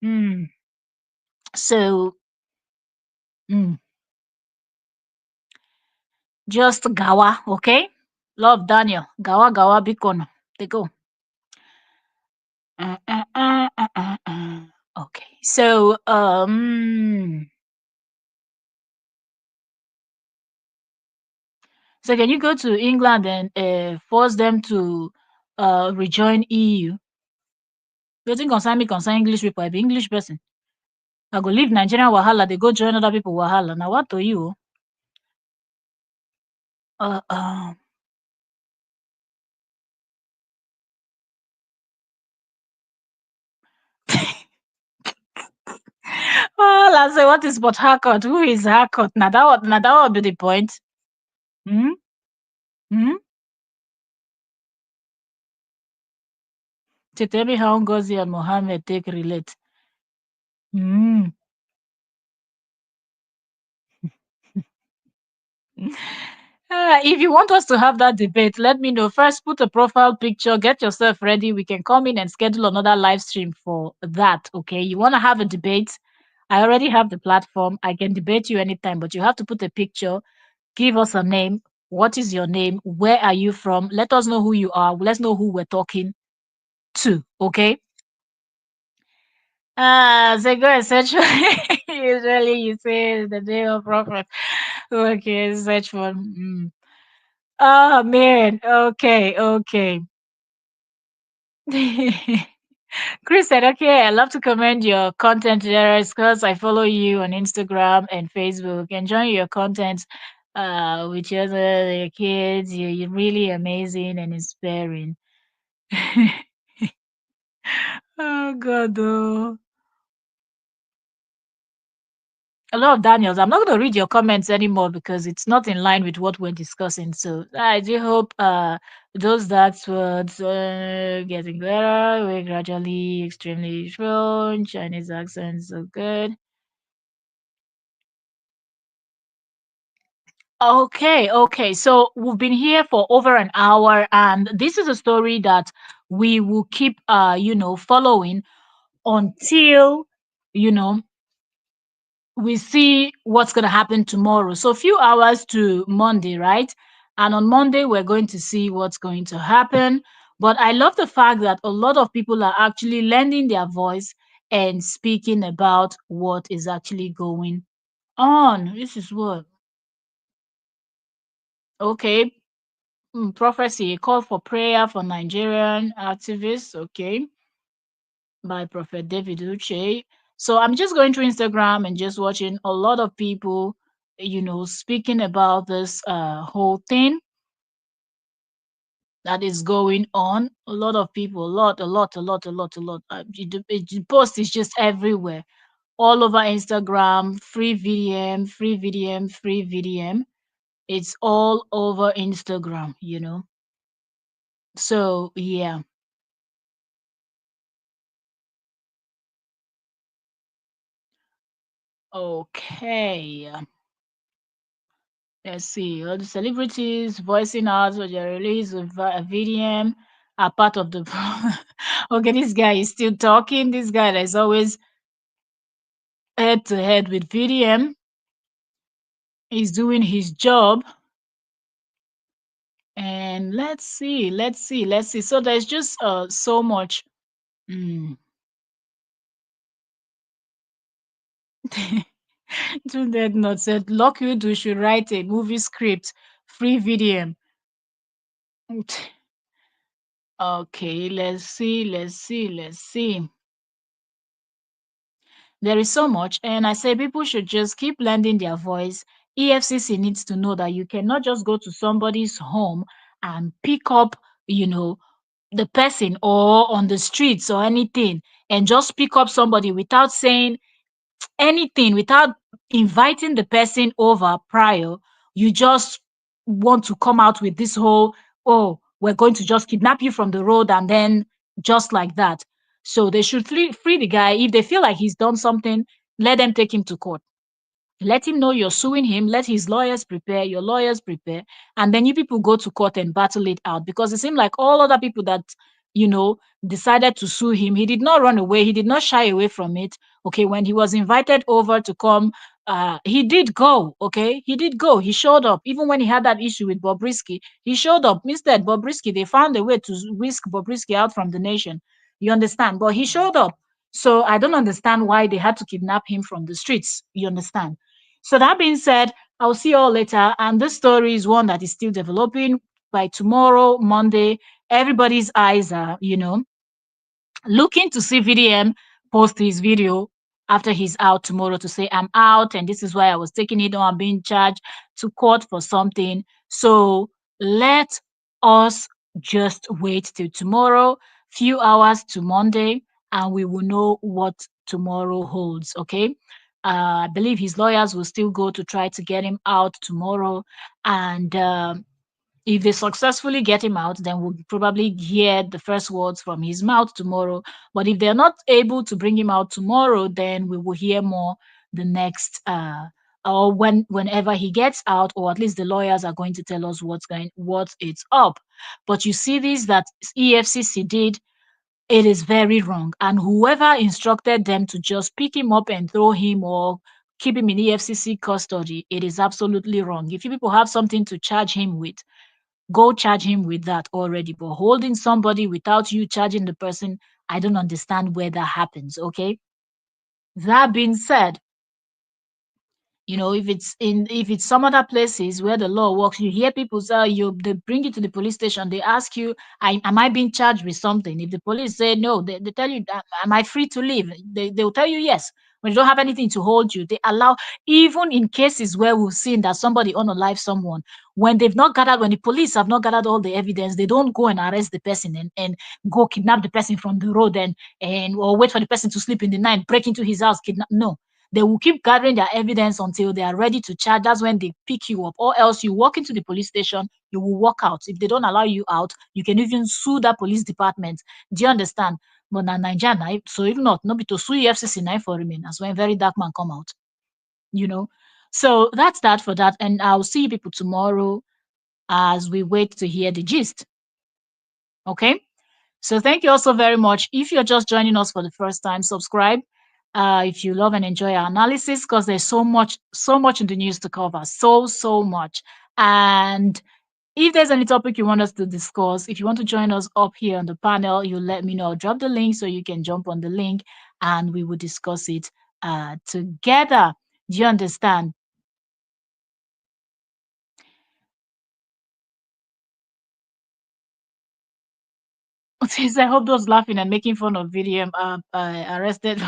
Mm. So mm, just gawa, okay? Love Daniel. Gawa gawa bikono. They go. Uh, uh, uh, uh, Okay. So can you go to England and force them to rejoin EU? Wetin concern me concern English people. I be English person. I go leave Nigerian wahala, they go join other people wahala. Now what to you? Uh, uh, well, I say, what is but Harcourt? Who is Harcourt? Now that would be the point. Hmm? Hmm? To tell me how Ngozi and Mohammed take relate. Hmm. If you want us to have that debate, let me know. First, put a profile picture, get yourself ready. We can come in and schedule another live stream for that. Okay. You want to have a debate? I already have the platform. I can debate you anytime, but you have to put a picture. Give us a name. What is your name? Where are you from? Let us know who you are. Let's know who we're talking to. Okay. So go and search for usually you say the name of prophet. Okay, search for oh man. Okay, okay. Chris said, okay, I love to commend your content there because I follow you on Instagram and Facebook. Enjoying your content with your kids. You're really amazing and inspiring. Oh God, oh. A lot of Daniels. I'm not going to read your comments anymore because it's not in line with what we're discussing. So I do hope those dark words getting better. We're gradually extremely strong. Chinese accent so good. Okay, okay. So we've been here for over an hour, and this is a story that we will keep, following until, you know, we see what's going to happen tomorrow. So a few hours to Monday, right? And on Monday, we're going to see what's going to happen. But I love the fact that a lot of people are actually lending their voice and speaking about what is actually going on. This is what, okay. Prophecy, a call for prayer for Nigerian activists, okay, by Prophet David Uche. So I'm just going through Instagram and just watching a lot of people, speaking about this whole thing that is going on. A lot of people, a lot, a lot, a lot, a lot, a lot. The post is just everywhere, all over Instagram. Free VDM, free VDM, free VDM. It's all over Instagram. So yeah. Okay. Let's see. All the celebrities voicing out for their release of VDM are part of the. Okay, this guy is still talking. This guy that is always head to head with VDM is doing his job. And let's see, let's see, let's see. So there's just so much. Mm. Tunde not said Lockwood we should write a movie script, free VDM. Okay, let's see, let's see, let's see. There is so much, and I say people should just keep lending their voice. EFCC needs to know that you cannot just go to somebody's home and pick up, you know, the person or on the streets or anything, and just pick up somebody without saying anything, without inviting the person over prior. You just want to come out with this whole, oh, we're going to just kidnap you from the road and then just like that. So they should free the guy. If they feel like he's done something, let them take him to court. Let him know you're suing him. Let his lawyers prepare, your lawyers prepare, and then you people go to court and battle it out. Because it seemed like all other people that, you know, decided to sue him, he did not run away. He did not shy away from it. Okay, when he was invited over to come, he did go. Okay, he did go. He showed up. Even when he had that issue with Bobrisky, he showed up. Instead, Bobrisky, they found a way to whisk Bobrisky out from the nation. You understand? But he showed up. So I don't understand why they had to kidnap him from the streets. You understand? So that being said, I'll see you all later. And this story is one that is still developing. By tomorrow, Monday, everybody's eyes are, looking to see VDM post his video after he's out tomorrow to say, I'm out, and this is why I was taking it on. I'm being charged to court for something. So let us just wait till tomorrow, few hours to Monday, and we will know what tomorrow holds. Okay. I believe his lawyers will still go to try to get him out tomorrow. And if they successfully get him out, then we'll probably hear the first words from his mouth tomorrow. But if they're not able to bring him out tomorrow, then we will hear more the next or whenever he gets out, or at least the lawyers are going to tell us what it's up. But you see this that EFCC did, it is very wrong. And whoever instructed them to just pick him up and throw him or keep him in EFCC custody, it is absolutely wrong. If you people have something to charge him with, go charge him with that already. But holding somebody without you charging the person, I don't understand where that happens. Okay. That being said, if it's some other places where the law works, you hear people say they bring you to the police station, they ask you, am I being charged with something? If the police say no, they tell you, am I free to leave? They'll tell you yes. When you don't have anything to hold you, they allow, even in cases where we've seen that somebody unalive someone, when the police have not gathered all the evidence, they don't go and arrest the person and go kidnap the person from the road and or wait for the person to sleep in the night, break into his house, kidnap. No, they will keep gathering their evidence until they are ready to charge. That's when they pick you up. Or else you walk into the police station, you will walk out. If they don't allow you out, you can even sue that police department. Do you understand? But na Nigeria, so if not, no be to sue EFCC now for remain. That's when very dark man come out. You know. So that's that for that. And I'll see people tomorrow as we wait to hear the gist. Okay. So thank you also very much. If you're just joining us for the first time, subscribe. If you love and enjoy our analysis, because there's so much in the news to cover, so much. And If there's any topic you want us to discuss, if you want to join us up here on the panel, you let me know. Drop the link so you can jump on the link and we will discuss it together. Do you understand? I hope those laughing and making fun of VDM are arrested.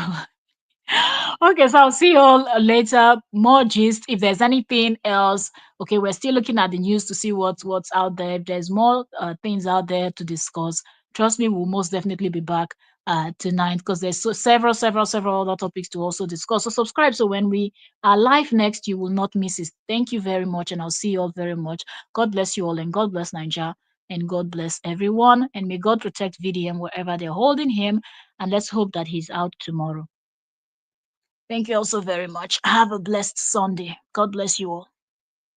Okay, so I'll see you all later. More gist. If there's anything else, okay, we're still looking at the news to see what's out there. If there's more things out there to discuss, trust me, we'll most definitely be back tonight because there's several other topics to also discuss. So subscribe so when we are live next, you will not miss it. Thank you very much, and I'll see you all very much. God bless you all, and God bless Nigeria, and God bless everyone, and may God protect VDM wherever they're holding him, and let's hope that he's out tomorrow. Thank you also very much. Have a blessed Sunday. God bless you all.